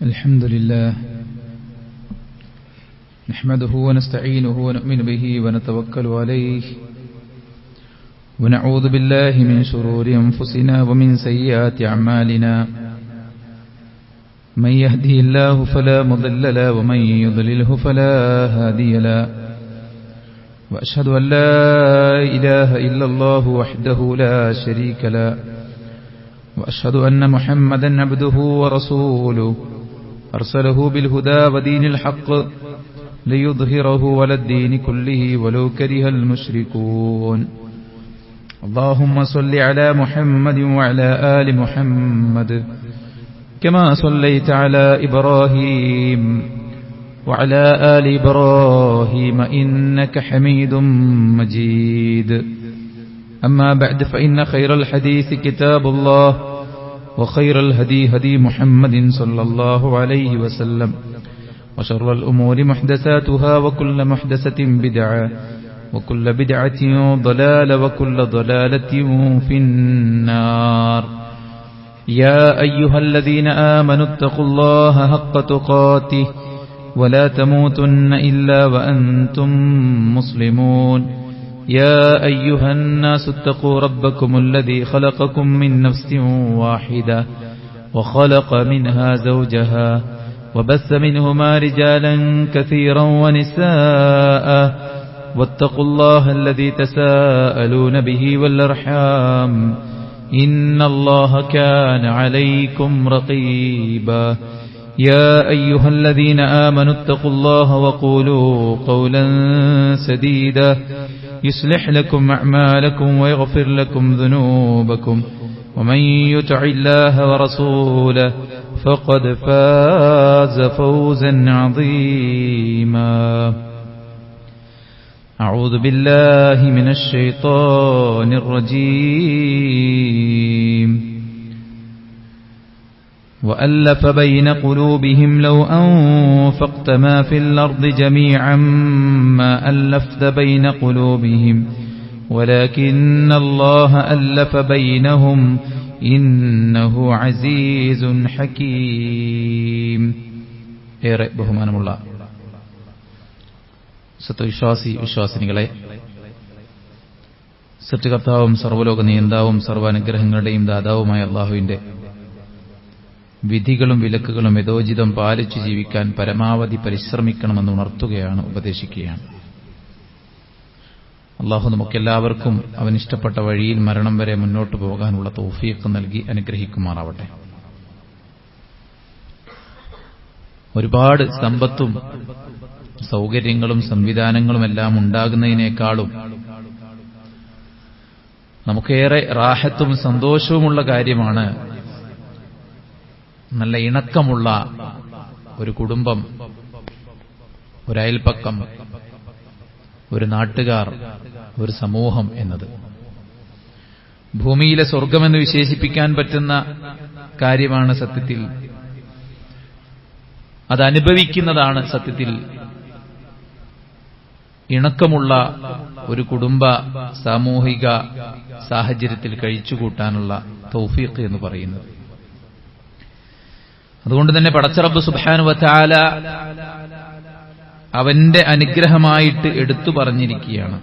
الحمد لله نحمده ونستعينه ونؤمن به ونتوكل عليه ونعوذ بالله من شرور أنفسنا ومن سيئات أعمالنا من يهده الله فلا مضل له ومن يضلله فلا هادي له وأشهد أن لا إله إلا الله وحده لا شريك له وأشهد أن محمدا عبده ورسوله أرسله بالهدى ودين الحق ليظهره على الدين كله ولو كره المشركون اللهم صل على محمد وعلى آل محمد كما صليت على إبراهيم وعلى آل إبراهيم إنك حميد مجيد أما بعد فإن خير الحديث كتاب الله وخير الهدي هدي محمد صلى الله عليه وسلم وشر الأمور محدثاتها وكل محدثة بدعة وكل بدعة ضلالة وكل ضلالة في النار يا أيها الذين آمنوا اتقوا الله حق تقاته ولا تموتن إلا وأنتم مسلمون يا أيها الناس اتقوا ربكم الذي خلقكم من نفس واحدة وخلق منها زوجها وبث منهما رجالا كثيرا ونساء واتقوا الله الذي تساءلون به والأرحام إن الله كان عليكم رقيبا يا أيها الذين آمنوا اتقوا الله وقولوا قولا سديدا يصلح لكم أعمالكم ويغفر لكم ذنوبكم ومن يطع الله ورسوله فقد فاز فوزا عظيما أعوذ بالله من الشيطان الرجيم وألف بين قلوبهم لو أنفقت ما في الأرض جميعا ما ألفت بين قلوبهم ولكن الله ألف بينهم إنه عزيز حكيم ഏറെ ബഹുമാനമുള്ള സത്യവിശ്വാസി വിശ്വാസിനികളെ, സൃഷ്ടികർത്താവും സർവ്വലോക നിയന്താവും സർവ്വാനുഗ്രഹങ്ങളുടെയും ദാതാവുമായ അല്ലാഹുവിന്റെ വിധികളും വിലക്കുകളും യഥോചിതം പാലിച്ചു ജീവിക്കാൻ പരമാവധി പരിശ്രമിക്കണമെന്ന് ഉണർത്തുകയാണ്, ഉപദേശിക്കുകയാണ്. അല്ലാഹു നമുക്കെല്ലാവർക്കും അവനിഷ്ടപ്പെട്ട വഴിയിൽ മരണം വരെ മുന്നോട്ടു പോകാനുള്ള തൗഫീഖ് നൽകി അനുഗ്രഹിക്കുമാറാവട്ടെ. ഒരുപാട് സമ്പത്തും സൗകര്യങ്ങളും സംവിധാനങ്ങളും എല്ലാം ഉണ്ടാകുന്നതിനേക്കാളും നമുക്കേറെ റാഹത്തും സന്തോഷവുമുള്ള കാര്യമാണ് നല്ല ഇണക്കമുള്ള ഒരു കുടുംബം, ഒരു അയൽപക്കം, ഒരു നാട്ടുകാർ, ഒരു സമൂഹം എന്നത്. ഭൂമിയിലെ സ്വർഗമെന്ന് വിശേഷിപ്പിക്കാൻ പറ്റുന്ന കാര്യമാണ് സത്യത്തിൽ. അതനുഭവിക്കുന്നതാണ് സത്യത്തിൽ ഇണക്കമുള്ള ഒരു കുടുംബ സാമൂഹിക സാഹചര്യത്തിൽ കഴിച്ചുകൂട്ടാനുള്ള തൗഫീഖ് എന്ന് പറയുന്നത്. അതുകൊണ്ട് തന്നെ പടച്ച റബ്ബ് സുബ്ഹാനഹു വ തആല അവന്റെ അനുഗ്രഹമായിട്ട് എടുത്തു പറഞ്ഞിരിക്കുകയാണ്.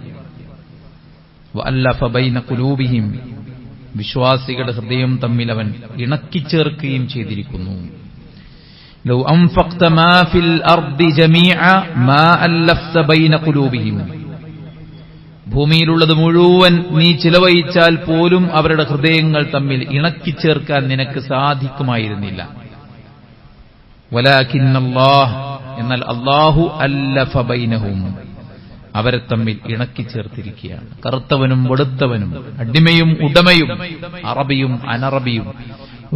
വഅല്ലഫ ബൈന ഖുലൂബിഹിം, വിശ്വാസികളുടെ ഹൃദയം തമ്മിൽ അവൻ ഇണക്കിച്ചേർക്കുകയും ചെയ്തിരിക്കുന്നു. ലൗ അൻഫഖ്ത മാ ഫിൽ അർദി ജമീഅ മാ അല്ലഫ്ത ബൈന ഖുലൂബിഹിം, ഭൂമിയിലുള്ളത് മുഴുവൻ നീ ചിലവഴിച്ചാൽ പോലും അവരുടെ ഹൃദയങ്ങൾ തമ്മിൽ ഇണക്കിച്ചേർക്കാൻ നിനക്ക് സാധിക്കുമായിരുന്നില്ല. വലാകിന്നല്ലാഹ്, എന്നാൽ അല്ലാഹു അല്ലഫ ബൈനഹും, അവരെ തമ്മിൽ ഇണക്കിച്ചേർത്തിരിക്കുകയാണ്. കറുത്തവനും വെളുത്തവനും, അടിമയും ഉടമയും, അറബിയും അനറബിയും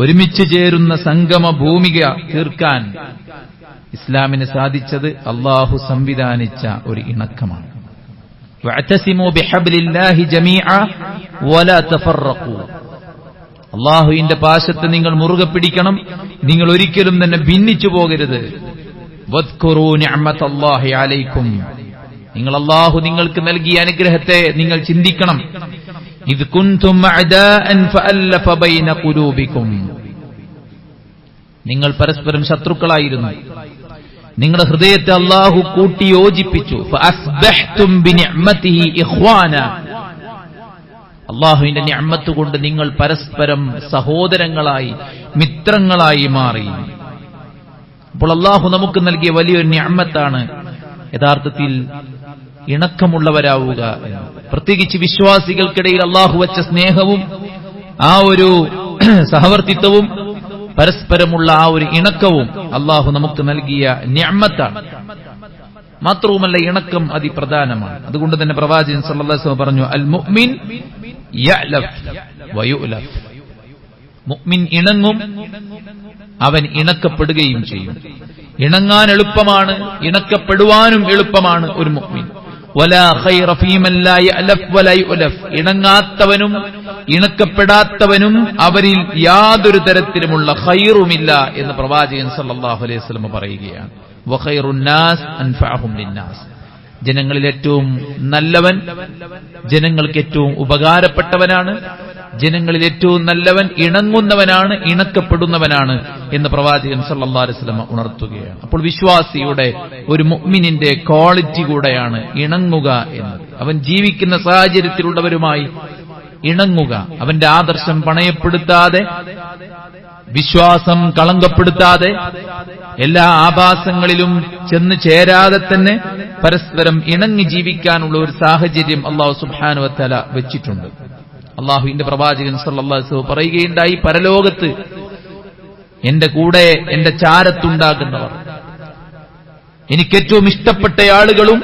ഒരുമിച്ച് ചേരുന്ന സംഗമ ഭൂമിക തീർക്കാൻ ഇസ്ലാമിന് സാധിച്ചത് അല്ലാഹു സംവിധാനിച്ച ഒരു ഇണക്കമാണ്. വഅതസിമു ബിഹബ്ലില്ലാഹി ജമീഅ വലാ തഫറഖു, അല്ലാഹുവിന്റെ പാശത്തെ നിങ്ങൾ മുറുകെ പിടിക്കണം, നിങ്ങൾ ഒരിക്കലും തന്നെ ഭിന്നിച്ചു പോകരുത്. വദ്കുറൂ നിഅമതല്ലാഹി അലൈക്കും, നിങ്ങൾ അല്ലാഹു നിങ്ങൾക്ക് നൽകിയ അനുഗ്രഹത്തെ നിങ്ങൾ ചിന്തിക്കണം. ഇദ് കുൻതും അഅദാഅൻ ഫഅല്ലഫ ബൈന ഖുലൂബിക്കും, നിങ്ങൾ പരസ്പരം ശത്രുക്കളായിരുന്നു. നിങ്ങളുടെ ഹൃദയത്തെ അല്ലാഹു കൂട്ടിയോജിപ്പിച്ചു. ഫഅസ്ബഹ്തും ബിനിഅ്മതിഹി ഇഖ്വാന. അല്ലാഹുവിന്റെ നിഅ്മത്ത് കൊണ്ട് നിങ്ങൾ പരസ്പരം സഹോദരങ്ങളായി, മിത്രങ്ങളായി മാറി. അപ്പോൾ അല്ലാഹു നമുക്ക് നൽകിയ വലിയൊരു നിഅ്മത്താണ് യഥാർത്ഥത്തിൽ ഇണക്കമുള്ളവരാവുക എന്ന്. പ്രത്യേകിച്ച് വിശ്വാസികൾക്കിടയിൽ അല്ലാഹു വച്ച സ്നേഹവും ആ ഒരു സഹവർത്തിത്വവും പരസ്പരമുള്ള ആ ഒരു ഇണക്കവും അല്ലാഹു നമുക്ക് നൽകിയ നിഅ്മത്താണ്. മാത്രവുമല്ല, ഇണക്കം അതിപ്രധാനമാണ്. അതുകൊണ്ട് തന്നെ പ്രവാചകൻ സല്ലല്ലാഹു അലൈഹി വസല്ലം പറഞ്ഞു, അൽ മുഅ്മിൻ യഅലഫ് വയുഅലഫ്. മുഅ്മിൻ ഇണങ്ങും, അവൻ ഇണക്കപ്പെടുകയും ചെയ്യും. ഇണങ്ങാൻ എളുപ്പമാണ്, ഇണക്കപ്പെടുവാനും എളുപ്പമാണ് ഒരു മുഅ്മിൻ. വലാ ഖൈറ ഫീമൻ ലാ യഅലഫ് വലാ യുഅലഫ്. ഇണങ്ങാത്തവനും ഇണക്കപ്പെടാത്തവനും അവരിൽ യാതൊരു തരത്തിലുമുള്ള ഖൈറുമില്ല എന്ന് പ്രവാചകൻ സല്ലല്ലാഹു അലൈഹി വസല്ലം പറയുകയാണ്. വഖൈറുൻ നാസ് അൻഫഅഹും ലിന്നാസ്. ജനങ്ങളിൽ ഏറ്റവും നല്ലവൻ ജനങ്ങൾക്ക് ഏറ്റവും ഉപകാരപ്പെട്ടവനാണ്. ജനങ്ങളിൽ ഏറ്റവും നല്ലവൻ ഇണങ്ങുന്നവനാണ്, ഇണക്കപ്പെടുന്നവനാണ് എന്ന് പ്രവാചകൻ സല്ലല്ലാഹു അലൈഹി വസല്ലം ഉണർത്തുകയാണ്. അപ്പോൾ വിശ്വാസിയുടെ, ഒരു മുഅ്മിനിന്റെ ക്വാളിറ്റി കൂടെയാണ് ഇണങ്ങുക എന്നത്. അവൻ ജീവിക്കുന്ന സാഹചര്യത്തിലുള്ളവരുമായി ഇണങ്ങുക, അവന്റെ ആദർശം പണയപ്പെടുത്താതെ, വിശ്വാസം കളങ്കപ്പെടുത്താതെ, എല്ലാ ആഭാസങ്ങളിലും ചെന്ന് ചേരാതെ തന്നെ പരസ്പരം ഇണങ്ങി ജീവിക്കാനുള്ള ഒരു സാഹചര്യം അല്ലാഹു സുബ്ഹാനഹു വ തആല വെച്ചിട്ടുണ്ട്. അല്ലാഹുവിന്റെ പ്രവാചകൻ സല്ലല്ലാഹു അലൈഹി വസല്ലം പറയുകയുണ്ടായി, പരലോകത്ത് എന്റെ കൂടെ, എന്റെ ചാരത്തുണ്ടാകുന്നവർ, എനിക്കേറ്റവും ഇഷ്ടപ്പെട്ട ആളുകളും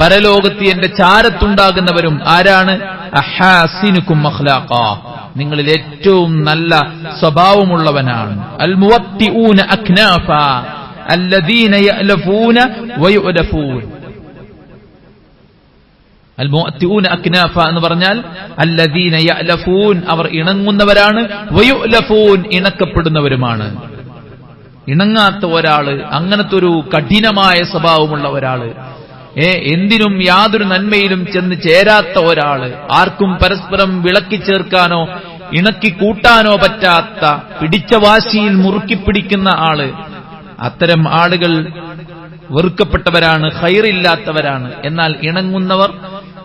പരലോകത്ത് എന്റെ ചാരത്തുണ്ടാകുന്നവരും ആരാണ്? അഹാസിനുക്കും അഖ്ലാഖാ. നിങ്ങളിൽ ഏറ്റവും നല്ല സ്വഭാവമുള്ളവനാണ്. അൽ മുവത്തിഊന അക്നാഫ അല്ലദീന യഅലഫൂന വയുഅലഫൂൻ. അൽ മുഅത്തിഊന അക്നാഫ എന്ന് പറഞ്ഞാൽ അല്ലദീന യഅലഫൂൻ, അവർ ഇണങ്ങുന്നവരാണ്, വയുഅലഫൂൻ, ഇണക്കപ്പെടുന്നവരുമാണ്. ഇണങ്ങാത്ത ഒരാള്, അങ്ങനത്തെ ഒരു കഠിനമായ സ്വഭാവമുള്ള ഒരാള്, എന്തിനും യാതൊരു നന്മയിലും ചെന്ന് ചേരാത്ത ഒരാള്, ആർക്കും പരസ്പരം വിളക്കി ചേർക്കാനോ ഇണക്കി കൂട്ടാനോ പറ്റാത്ത, പിടിച്ച വാശിയിൽ മുറുക്കിപ്പിടിക്കുന്ന ആള്, അത്തരം ആളുകൾ വെറുക്കപ്പെട്ടവരാണ്, ഖൈറില്ലാത്തവരാണ്. എന്നാൽ ഇണങ്ങുന്നവർ,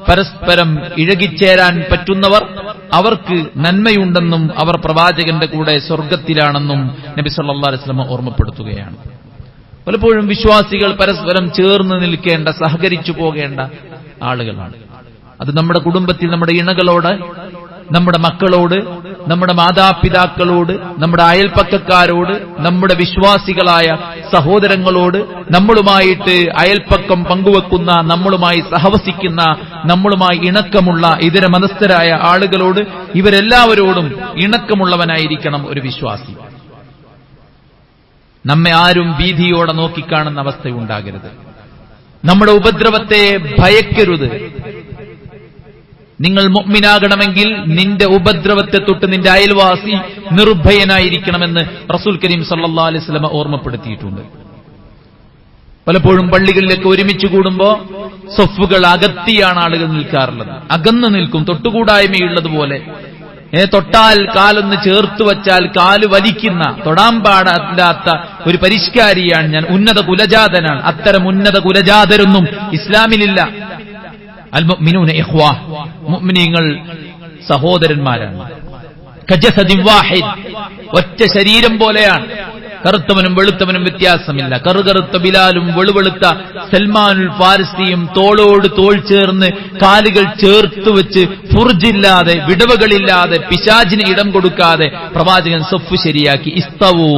പരസ്പരം ഇഴകിച്ചേരാൻ പറ്റുന്നവർ, അവർക്ക് നന്മയുണ്ടെന്നും അവർ പ്രവാചകന്റെ കൂടെ സ്വർഗത്തിലാണെന്നും നബി സല്ലല്ലാഹു അലൈഹി വസല്ലം ഓർമ്മപ്പെടുത്തുകയാണ്. പലപ്പോഴും വിശ്വാസികൾ പരസ്പരം ചേർന്ന് നിൽക്കേണ്ട, സഹകരിച്ചു പോകേണ്ട ആളുകളാണ്. അത് നമ്മുടെ കുടുംബത്തിൽ നമ്മുടെ ഇണകളോട്, നമ്മുടെ മക്കളോട്, നമ്മുടെ മാതാപിതാക്കളോട്, നമ്മുടെ അയൽപ്പക്കക്കാരോട്, നമ്മുടെ വിശ്വാസികളായ സഹോദരങ്ങളോട്, നമ്മളുമായിട്ട് അയൽപ്പക്കം പങ്കുവെക്കുന്ന, നമ്മളുമായി സഹവസിക്കുന്ന, നമ്മളുമായി ഇണക്കമുള്ള ഇതര മതസ്ഥരായ ആളുകളോട്, ഇവരെല്ലാവരോടും ഇണക്കമുള്ളവനായിരിക്കണം ഒരു വിശ്വാസി. നമ്മെ ആരും ഭീതിയോടെ നോക്കിക്കാണുന്ന അവസ്ഥയുണ്ടാകരുത്. നമ്മുടെ ഉപദ്രവത്തെ ഭയക്കരുത്. നിങ്ങൾ മുഅ്മിനാകണമെങ്കിൽ നിന്റെ ഉപദ്രവത്തെ തൊട്ട് നിന്റെ അയൽവാസി നിർഭയനായിരിക്കണമെന്ന് റസൂൽ കരീം സല്ലല്ലാഹു അലൈഹി വസല്ലം ഓർമ്മപ്പെടുത്തിയിട്ടുണ്ട്. പലപ്പോഴും പള്ളികളിലേക്ക് ഒരുമിച്ച് കൂടുമ്പോ സൊഫുകൾ അകത്തിയാണ് ആളുകൾ നിൽക്കാറുള്ളത്. അകന്നു നിൽക്കും, തൊട്ടുകൂടായ്മയുള്ളതുപോലെ. തൊട്ടാൽ കാലൊന്ന് ചേർത്ത് വച്ചാൽ കാല് വലിക്കുന്ന, തൊടാൻ പാടില്ലാത്ത ഒരു പരിഷ്കാരിയാണ് ഞാൻ, ഉന്നത കുലജാതനാണ്. അത്തരം ഉന്നത കുലജാതരൊന്നും ഇസ്ലാമിലില്ല. അൽ മുഅ്മിനൂന ഇഖ്വാ, മുഅ്മിനീങ്ങൾ സഹോദരന്മാരാണ്. കജസദിൻ വാഹിദ്, ഒറ്റ ശരീരം പോലെയാണ്. കറുത്തവനും വെളുത്തവനും വ്യത്യാസമില്ല. കറുകറുത്ത ബിലാലും വെളുവെളുത്ത സൽമാനുൽ ഫാരിസിയും തോളോട് തോൾ ചേർന്ന് കാലുകൾ ചേർത്ത് വെച്ച് ഫുർജില്ലാതെ, വിടവുകളില്ലാതെ, പിശാചിന് ഇടം കൊടുക്കാതെ പ്രവാചകൻ സൊഫ് ശരിയാക്കി. ഇസ്തവൂ,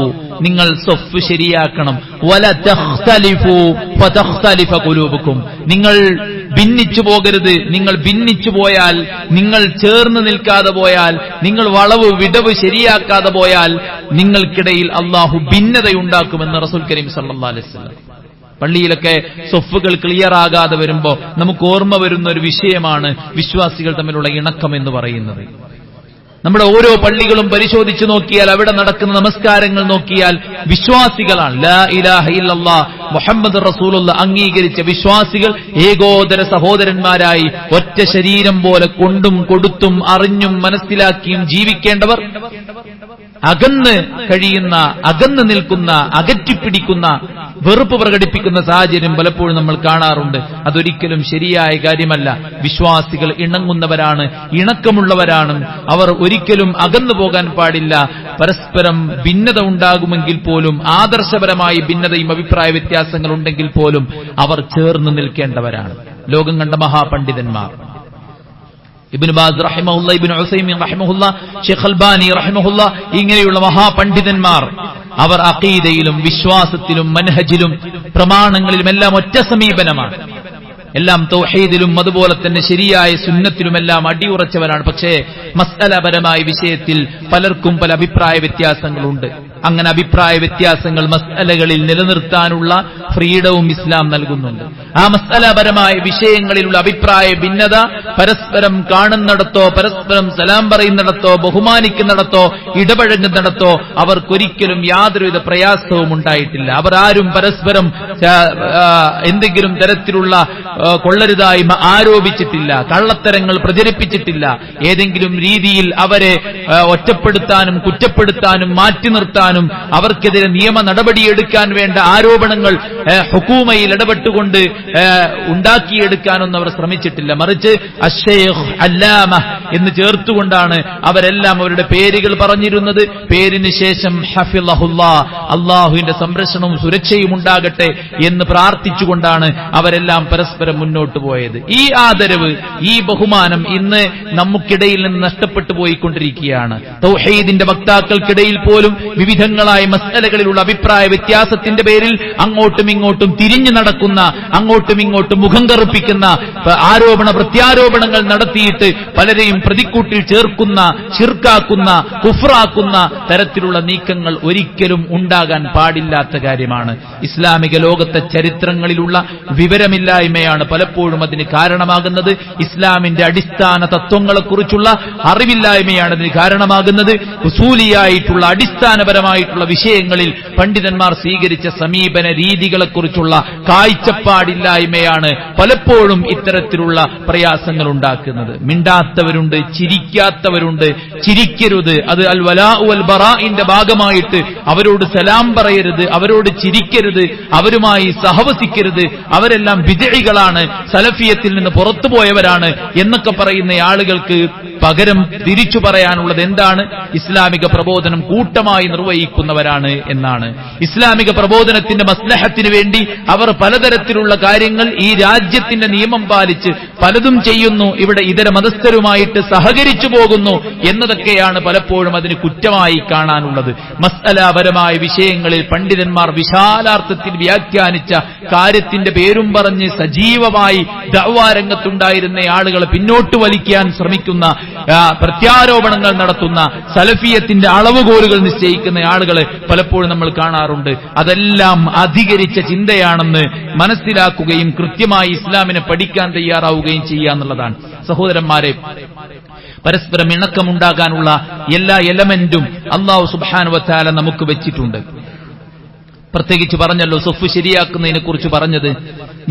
നിങ്ങൾ സൊഫ് ശരിയാക്കണം. വല തഖ്തലിഫു ഫതഖ്തലിഫ ഖുലൂബുക്കും, നിങ്ങൾ ഭിന്നിച്ചു പോകരുത്. നിങ്ങൾ ഭിന്നിച്ചു പോയാൽ, നിങ്ങൾ ചേർന്ന് നിൽക്കാതെ പോയാൽ, നിങ്ങൾ വളവ് വിടവ് ശരിയാക്കാതെ പോയാൽ നിങ്ങൾക്കിടയിൽ അള്ളാഹു ഭിന്നതയുണ്ടാക്കുമെന്ന് റസൂൽ കരീം സല്ലല്ലാഹു അലൈഹി വസല്ലം. പള്ളിയിലൊക്കെ സൊഫുകൾ ക്ലിയർ ആകാതെ വരുമ്പോ നമുക്ക് ഓർമ്മ വരുന്ന ഒരു വിഷയമാണ് വിശ്വാസികൾ തമ്മിലുള്ള ഇണക്കം എന്ന് പറയുന്നത്. നമ്മുടെ ഓരോ പള്ളികളും പരിശോധിച്ചു നോക്കിയാൽ, അവിടെ നടക്കുന്ന നമസ്കാരങ്ങൾ നോക്കിയാൽ വിശ്വാസികളാണ്. ലാ ഇലാഹ ഇല്ലല്ലാഹ് മുഹമ്മദ് റസൂലുള്ളാഹ് അംഗീകരിച്ച വിശ്വാസികൾ ഏകോദര സഹോദരന്മാരായി ഒറ്റ ശരീരം പോലെ കൊണ്ടും കൊടുത്തും അറിഞ്ഞും മനസ്സിലാക്കിയും ജീവിക്കേണ്ടവർ അകന്ന് കഴിയുന്ന, അകന്ന് നിൽക്കുന്ന, അകറ്റിപ്പിടിക്കുന്ന, വെറുപ്പ് പ്രകടിപ്പിക്കുന്ന സാഹചര്യം പലപ്പോഴും നമ്മൾ കാണാറുണ്ട്. അതൊരിക്കലും ശരിയായ കാര്യമല്ല. വിശ്വാസികൾ ഇണങ്ങുന്നവരാണ്, ഇണക്കമുള്ളവരാണ്. അവർ ഒരിക്കലും അകന്നു പോകാൻ പാടില്ല. പരസ്പരം ഭിന്നത ഉണ്ടാകുമെങ്കിൽ പോലും, ആദർശപരമായി ഭിന്നതയും അഭിപ്രായ വ്യത്യാസങ്ങൾ ഉണ്ടെങ്കിൽ പോലും അവർ ചേർന്ന് നിൽക്കേണ്ടവരാണ്. ലോകം കണ്ട മഹാപണ്ഡിതന്മാർ ഇബ്നു ബാസ് റഹിമഹുല്ലാ, ഇബ്നു ഉസൈമീൻ റഹിമഹുല്ലാ, ഷെയ്ഖ് അൽബാനി റഹിമഹുല്ലാ, ഇങ്ങനെയുള്ള മഹാപണ്ഡിതന്മാർ അവർ അഖീദയിലും വിശ്വാസത്തിലും മൻഹജിലും പ്രമാണങ്ങളിലും എല്ലാം ഒറ്റ സമീപനമാണ്. എല്ലാം തൗഹീദിലും അതുപോലെ തന്നെ ശരിയായ സുന്നത്തിലുമെല്ലാം അടിയുറച്ചവരാണ്. പക്ഷേ മസ്അലപരമായ വിഷയത്തിൽ പലർക്കും പല അഭിപ്രായ വ്യത്യാസങ്ങളുണ്ട്. അങ്ങനെ അഭിപ്രായ വ്യത്യാസങ്ങൾ മസ്അലകളിൽ നിലനിർത്താനുള്ള ഫ്രീഡവും ഇസ്ലാം നൽകുന്നുണ്ട്. ആ മസ്അലപരമായ വിഷയങ്ങളിലുള്ള അഭിപ്രായ ഭിന്നത പരസ്പരം കാണുന്നിടത്തോ, പരസ്പരം സലാം പറയുന്നിടത്തോ, ബഹുമാനിക്കുന്നിടത്തോ, ഇടപഴകുന്നിടത്തോ അവർക്കൊരിക്കലും യാതൊരുവിധ പ്രയാസവും ഉണ്ടായിട്ടില്ല. അവർ ആരും പരസ്പരം എന്തെങ്കിലും തരത്തിലുള്ള കൊള്ളരുതായ്മ ആരോപിച്ചിട്ടില്ല, കള്ളത്തരങ്ങൾ പ്രചരിപ്പിച്ചിട്ടില്ല. ഏതെങ്കിലും രീതിയിൽ അവരെ ഒറ്റപ്പെടുത്താനും കുറ്റപ്പെടുത്താനും മാറ്റി നിർത്താനും അവർക്കെതിരെ നിയമ നടപടിയെടുക്കാൻ വേണ്ട ആരോപണങ്ങൾ ഹുകൂമയിൽ ഇടപെട്ടുകൊണ്ട് ഉണ്ടാക്കിയെടുക്കാനൊന്നും അവർ ശ്രമിച്ചിട്ടില്ല. മറിച്ച് അശ്ശൈഖ് അല്ലാമ എന്ന് ചേർത്തുകൊണ്ടാണ് അവരെല്ലാം അവരുടെ പേരുകൾ പറഞ്ഞിരുന്നത്. പേരിന് ശേഷം ഹഫിളഹുല്ലാ, അള്ളാഹുവിന്റെ സംരക്ഷണവും സുരക്ഷയും ഉണ്ടാകട്ടെ എന്ന് പ്രാർത്ഥിച്ചുകൊണ്ടാണ് അവരെല്ലാം പരസ്പരം മുന്നോട്ട് പോയത്. ഈ ആദരവ്, ഈ ബഹുമാനം ഇന്ന് നമുക്കിടയിൽ നിന്ന് നഷ്ടപ്പെട്ടു പോയിക്കൊണ്ടിരിക്കുകയാണ്. തൗഹീദിന്റെ വക്താക്കൾക്കിടയിൽ പോലും വിവിധങ്ങളായ മസ്അലകളിലുള്ള അഭിപ്രായ വ്യത്യാസത്തിന്റെ പേരിൽ അങ്ങോട്ടും ഇങ്ങോട്ടും തിരിഞ്ഞു നടക്കുന്ന, അങ്ങോട്ടും ഇങ്ങോട്ടും മുഖം കറുപ്പിക്കുന്ന, ആരോപണ പ്രത്യാരോപണങ്ങൾ നടത്തിയിട്ട് പലരെയും പ്രതിക്കൂട്ടിൽ ചേർക്കുന്ന, ശിർക്കാക്കുന്ന, കുഫ്റാക്കുന്ന തരത്തിലുള്ള നീക്കങ്ങൾ ഒരിക്കലും ഉണ്ടാകാൻ പാടില്ലാത്ത കാര്യമാണ്. ഇസ്ലാമിക ലോകത്തെ ചരിത്രങ്ങളിലുള്ള വിവരമില്ലായ്മയാണ് പലപ്പോഴും അതിന് കാരണമാകുന്നത്. ഇസ്ലാമിന്റെ അടിസ്ഥാന തത്വങ്ങളെക്കുറിച്ചുള്ള അറിവില്ലായ്മയാണ് അതിന് കാരണമാകുന്നത്. ഉസൂലിയായിട്ടുള്ള അടിസ്ഥാനപരമായിട്ടുള്ള വിഷയങ്ങളിൽ പണ്ഡിതന്മാർ സ്വീകരിച്ച സമീപന രീതികളെക്കുറിച്ചുള്ള കാഴ്ചപ്പാടില്ലായ്മയാണ് പലപ്പോഴും ഇത്തരത്തിലുള്ള പ്രയാസങ്ങൾ ഉണ്ടാക്കുന്നത്. മിണ്ടാത്തവരുണ്ട്, ചിരിക്കാത്തവരുണ്ട്. ചിരിക്കരുത്, അത് അൽ വലാഉ വൽ ബറാഇന്റെ ഭാഗമായിട്ട് അവരോട് സലാം പറയരുത്, അവരോട് ചിരിക്കരുത്, അവരുമായി സഹവസിക്കരുത്, അവരെല്ലാം ബിദ്അകളാണ്, സലഫിയത്തിൽ നിന്ന് പുറത്തുപോയവരാണ് എന്നൊക്കെ പറയുന്ന ആളുകൾക്ക് പകരം തിരിച്ചു പറയാനുള്ളത് എന്താണ്? ഇസ്ലാമിക പ്രബോധനം കൂട്ടമായി നിർവഹിക്കുന്നവരാണ് എന്നാണ്. ഇസ്ലാമിക പ്രബോധനത്തിന്റെ മസ്ലഹത്തിന് വേണ്ടി അവർ പലതരത്തിലുള്ള കാര്യങ്ങൾ ഈ രാജ്യത്തിന്റെ നിയമം പാലിച്ച് പലതും ചെയ്യുന്നു. ഇവിടെ ഇതര മതസ്ഥരുമായിട്ട് സഹകരിച്ചു പോകുന്നു എന്നതൊക്കെയാണ് പലപ്പോഴും അതിന് കുറ്റമായി കാണാനുള്ളത്. മസ്അലാപരമായ വിഷയങ്ങളിൽ പണ്ഡിതന്മാർ വിശാലാർത്ഥത്തിൽ വ്യാഖ്യാനിച്ച കാര്യത്തിന്റെ പേരും പറഞ്ഞ് സജീവമായി ദഅ്വാ രംഗത്തുണ്ടായിരുന്ന ആളുകളെ പിന്നോട്ട് വലിക്കാൻ ശ്രമിക്കുന്ന, പ്രത്യാരോപണങ്ങൾ നടത്തുന്ന, സലഫിയത്തിന്റെ അളവുകോലുകൾ നിശ്ചയിക്കുന്ന ആളുകളെ പലപ്പോഴും നമ്മൾ കാണാറുണ്ട്. അതെല്ലാം അധികരിച്ച ചിന്തയാണെന്ന് മനസ്സിലാക്കുകയും കൃത്യമായി ഇസ്ലാമിനെ പഠിക്കാൻ തയ്യാറാവുകയും ചെയ്യുക എന്നുള്ളതാണ്. സഹോദരന്മാരെ, പരസ്പരം ഇണക്കമുണ്ടാകാനുള്ള എല്ലാ എലമെന്റും അല്ലാഹു സുബ്ഹാനഹു വ തആല നമുക്ക് വെച്ചിട്ടുണ്ട്. പ്രത്യേകിച്ച് പറഞ്ഞല്ലോ, സൊഫ് ശരിയാക്കുന്നതിനെ കുറിച്ച് പറഞ്ഞത്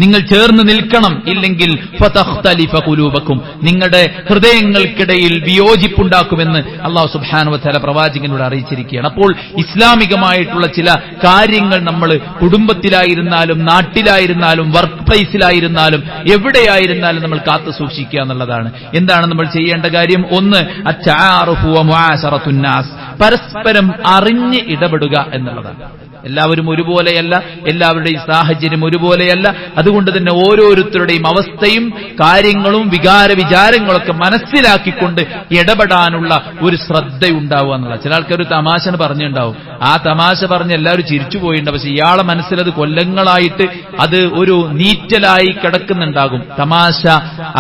നിങ്ങൾ ചേർന്ന് നിൽക്കണം, ഇല്ലെങ്കിൽ ഫതഖ്തലിഫ ഖുലൂബക്കും, നിങ്ങളുടെ ഹൃദയങ്ങൾക്കിടയിൽ വിയോജിപ്പുണ്ടാക്കുമെന്ന് അല്ലാഹു സുബ്ഹാനഹു വ തആല പ്രവാചകനോട് അറിയിച്ചിരിക്കുകയാണ്. അപ്പോൾ ഇസ്ലാമികമായിട്ടുള്ള ചില കാര്യങ്ങൾ നമ്മൾ കുടുംബത്തിലായിരുന്നാലും നാട്ടിലായിരുന്നാലും വർക്ക് പ്ലേസിലായിരുന്നാലും എവിടെയായിരുന്നാലും നമ്മൾ കാത്തു സൂക്ഷിക്കുക എന്നുള്ളതാണ്. എന്താണ് നമ്മൾ ചെയ്യേണ്ട കാര്യം? ഒന്ന്, അത്തആറുഫു വ മുആശറത്തുൻ നാസ്, പരസ്പരം അറിഞ്ഞ് ഇടപെടുക എന്നുള്ളതാണ്. എല്ലാവരും ഒരുപോലെയല്ല, എല്ലാവരുടെയും സാഹചര്യം ഒരുപോലെയല്ല. അതുകൊണ്ട് തന്നെ ഓരോരുത്തരുടെയും അവസ്ഥയും കാര്യങ്ങളും വികാരവിചാരങ്ങളൊക്കെ മനസ്സിലാക്കിക്കൊണ്ട് ഇടപെടാനുള്ള ഒരു ശ്രദ്ധയുണ്ടാവുക എന്നുള്ള. ചില ആൾക്കാർ ഒരു തമാശ പറഞ്ഞിട്ടുണ്ടാവും, ആ തമാശ പറഞ്ഞ് എല്ലാവരും ചിരിച്ചു പോയിട്ടുണ്ട്. പക്ഷെ ഇയാളെ മനസ്സിലത് കൊല്ലങ്ങളായിട്ട് അത് ഒരു നീറ്റലായി കിടക്കുന്നുണ്ടാകും. തമാശ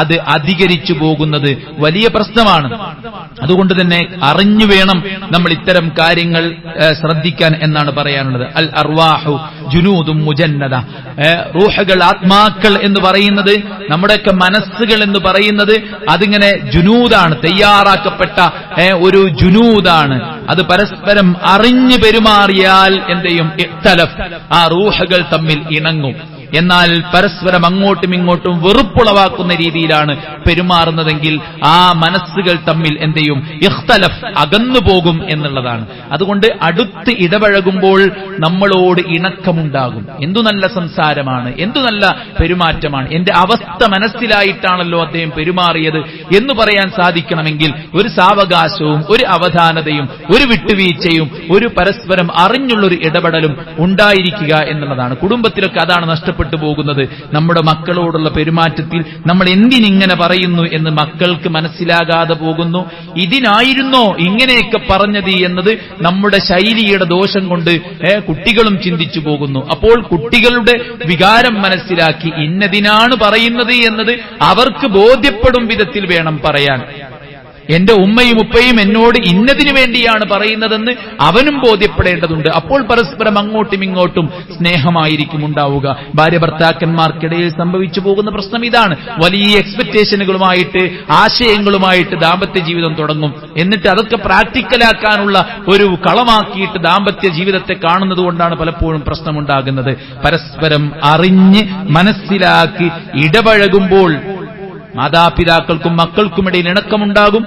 അത് അധികരിച്ചു പോകുന്നത് വലിയ പ്രശ്നമാണ്. അതുകൊണ്ട് തന്നെ അറിഞ്ഞു വേണം നമ്മൾ ഇത്തരം കാര്യങ്ങൾ ശ്രദ്ധിക്കാൻ എന്നാണ് പറയാനുള്ളത്. അൽ അർവാഹു ജുനൂദും മുജന്നദ, റൂഹുകൾ, ആത്മാക്കൾ എന്ന് പറയുന്നത്, നമ്മുടെയൊക്കെ മനസ്സുകൾ എന്ന് പറയുന്നത് അതിങ്ങനെ ജുനൂദാണ്, തയ്യാറാക്കപ്പെട്ട ഒരു ജുനൂദാണ്. അത് പരസ്പരം അറിഞ്ഞു പെരുമാറിയാൽ എന്തെയും ഇഖ്തലഫ്, ആ റൂഹുകൾ തമ്മിൽ ഇണങ്ങും. എന്നാൽ പരസ്പരം അങ്ങോട്ടും ഇങ്ങോട്ടും വെറുപ്പുളവാക്കുന്ന രീതിയിലാണ് പെരുമാറുന്നതെങ്കിൽ ആ മനസ്സുകൾ തമ്മിൽ എന്ത് ചെയ്യും? ഇഖ്തലഫ്, അകന്നുപോകും എന്നുള്ളതാണ്. അതുകൊണ്ട് അടുത്ത് ഇടപഴകുമ്പോൾ നമ്മളോട് ഇണക്കമുണ്ടാകും. എന്തു നല്ല സംസാരമാണ്, എന്തു നല്ല പെരുമാറ്റമാണ്, എന്റെ അവസ്ഥ മനസ്സിലായിട്ടാണല്ലോ അദ്ദേഹം പെരുമാറിയത് എന്ന് പറയാൻ സാധിക്കണമെങ്കിൽ ഒരു സാവകാശവും ഒരു അവധാനതയും ഒരു വിട്ടുവീഴ്ചയും ഒരു പരസ്പരം അറിഞ്ഞുള്ളൊരു ഇടപെടലും ഉണ്ടായിരിക്കുക എന്നുള്ളതാണ്. കുടുംബത്തിലൊക്കെ അതാണ് നഷ്ടപ്പെട്ടു പോകുന്നത്. നമ്മുടെ മക്കളോടുള്ള പെരുമാറ്റത്തിൽ നമ്മൾ എന്തിനിങ്ങനെ പറയുന്നു എന്ന് മക്കൾക്ക് മനസ്സിലാകാതെ പോകുന്നു. ഇതിനായിരുന്നോ ഇങ്ങനെയൊക്കെ പറഞ്ഞത് എന്നത് നമ്മുടെ ശൈലിയുടെ ദോഷം കൊണ്ട് കുട്ടികളും ചിന്തിച്ചു പോകുന്നു. അപ്പോൾ കുട്ടികളുടെ വികാരം മനസ്സിലാക്കി ഇന്നതിനാണ് പറയുന്നത് എന്നത് അവർക്ക് ബോധ്യപ്പെടും വിധത്തിൽ വേണം പറയാൻ. എന്റെ ഉമ്മയും ഉപ്പയും എന്നോട് ഇന്നതിനു വേണ്ടിയാണ് പറയുന്നതെന്ന് അവനും ബോധ്യപ്പെടേണ്ടതുണ്ട്. അപ്പോൾ പരസ്പരം അങ്ങോട്ടും ഇങ്ങോട്ടും സ്നേഹമായിരിക്കും ഉണ്ടാവുക. ഭാര്യ ഭർത്താക്കന്മാർക്കിടയിൽ സംഭവിച്ചു പോകുന്ന പ്രശ്നം ഇതാണ്. വലിയ എക്സ്പെക്ടേഷനുകളുമായിട്ട് ആശയങ്ങളുമായിട്ട് ദാമ്പത്യ ജീവിതം തുടങ്ങും. എന്നിട്ട് അതൊക്കെ പ്രാക്ടിക്കലാക്കാനുള്ള ഒരു കളമാക്കിയിട്ട് ദാമ്പത്യ ജീവിതത്തെ കാണുന്നത് കൊണ്ടാണ് പലപ്പോഴും പ്രശ്നമുണ്ടാകുന്നത്. പരസ്പരം അറിഞ്ഞ് മനസ്സിലാക്കി ഇടപഴകുമ്പോൾ മാതാപിതാക്കൾക്കും മക്കൾക്കുമിടയിൽ ഇണക്കമുണ്ടാകും,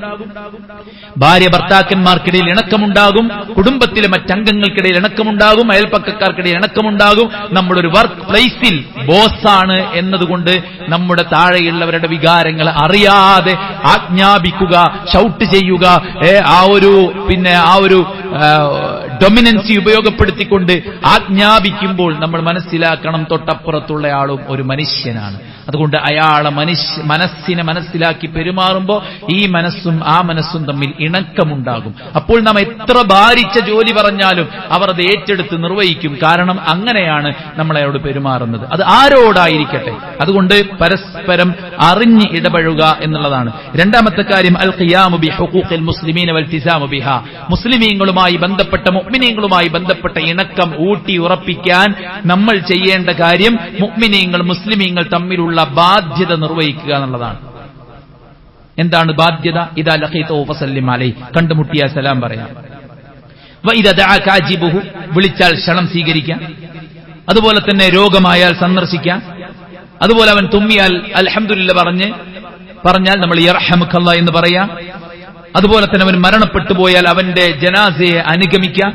ഭാര്യ ഭർത്താക്കന്മാർക്കിടയിൽ ഇണക്കമുണ്ടാകും, കുടുംബത്തിലെ മറ്റംഗങ്ങൾക്കിടയിൽ ഇണക്കമുണ്ടാകും, അയൽപ്പക്കക്കാർക്കിടയിൽ ഇണക്കമുണ്ടാകും. നമ്മളൊരു വർക്ക് പ്ലേസിൽ ബോസാണ് എന്നതുകൊണ്ട് നമ്മുടെ താഴെയുള്ളവരുടെ വികാരങ്ങൾ അറിയാതെ ആജ്ഞാപിക്കുക, ഷൗട്ട് ചെയ്യുക, ആ ഒരു ഡൊമിനൻസി ഉപയോഗപ്പെടുത്തിക്കൊണ്ട് ആജ്ഞാപിക്കുമ്പോൾ നമ്മൾ മനസ്സിലാക്കണം തൊട്ടപ്പുറത്തുള്ള ആളും ഒരു മനുഷ്യനാണ്. അതുകൊണ്ട് അയാളെ മനസ്സിനെ മനസ്സിലാക്കി പെരുമാറുമ്പോൾ ഈ മനസ്സും ആ മനസ്സും തമ്മിൽ ഇണക്കമുണ്ടാകും. അപ്പോൾ നാം എത്ര ഭാരിച്ച ജോലി പറഞ്ഞാലും അവർ അത് ഏറ്റെടുത്ത് നിർവഹിക്കും. കാരണം അങ്ങനെയാണ് നമ്മളയോട് പെരുമാറുന്നത്. അത് ആരോടായിരിക്കട്ടെ. അതുകൊണ്ട് പരസ്പരം അറിഞ്ഞ് ഇടപഴകുക എന്നുള്ളതാണ്. രണ്ടാമത്തെ കാര്യം അൽ ഖിയാമു ബി ഹുഖൂഖിൽ മുസ്ലിമീന വൽതിസാമു ബിഹാ. മുസ്ലിമീങ്ങളുമായി ബന്ധപ്പെട്ട മുഅ്മിനീങ്ങളുമായി ബന്ധപ്പെട്ട ഇണക്കം ഊട്ടി ഉറപ്പിക്കാൻ നമ്മൾ ചെയ്യേണ്ട കാര്യം മുസ്ലിമീങ്ങൾ തമ്മിലുള്ള ബാധ്യത നിർവഹിക്കുക എന്നുള്ളതാണ്. എന്താണ് ബാധ്യത? ഇദാ ലഖീതഹു ഫസല്ലിം അലൈഹി, കണ്ടുമുട്ടിയാൽ സലാം പറയാം. വഇദാ ദഅക അജിബുഹു, വിളിച്ചാൽ ക്ഷണം സ്വീകരിക്കാം. അതുപോലെ തന്നെ രോഗമായാൽ സന്ദർശിക്കാം. അതുപോലെ അവൻ തുമ്മിയാൽ അൽഹംദുലില്ലാ പറഞ്ഞാൽ നമ്മൾ യർഹമുക്കല്ലാഹ് എന്ന് പറയാം. അതുപോലെ തന്നെ അവൻ മരണപ്പെട്ടു പോയാൽ അവന്റെ ജനാസയെ അനുഗമിക്കാം.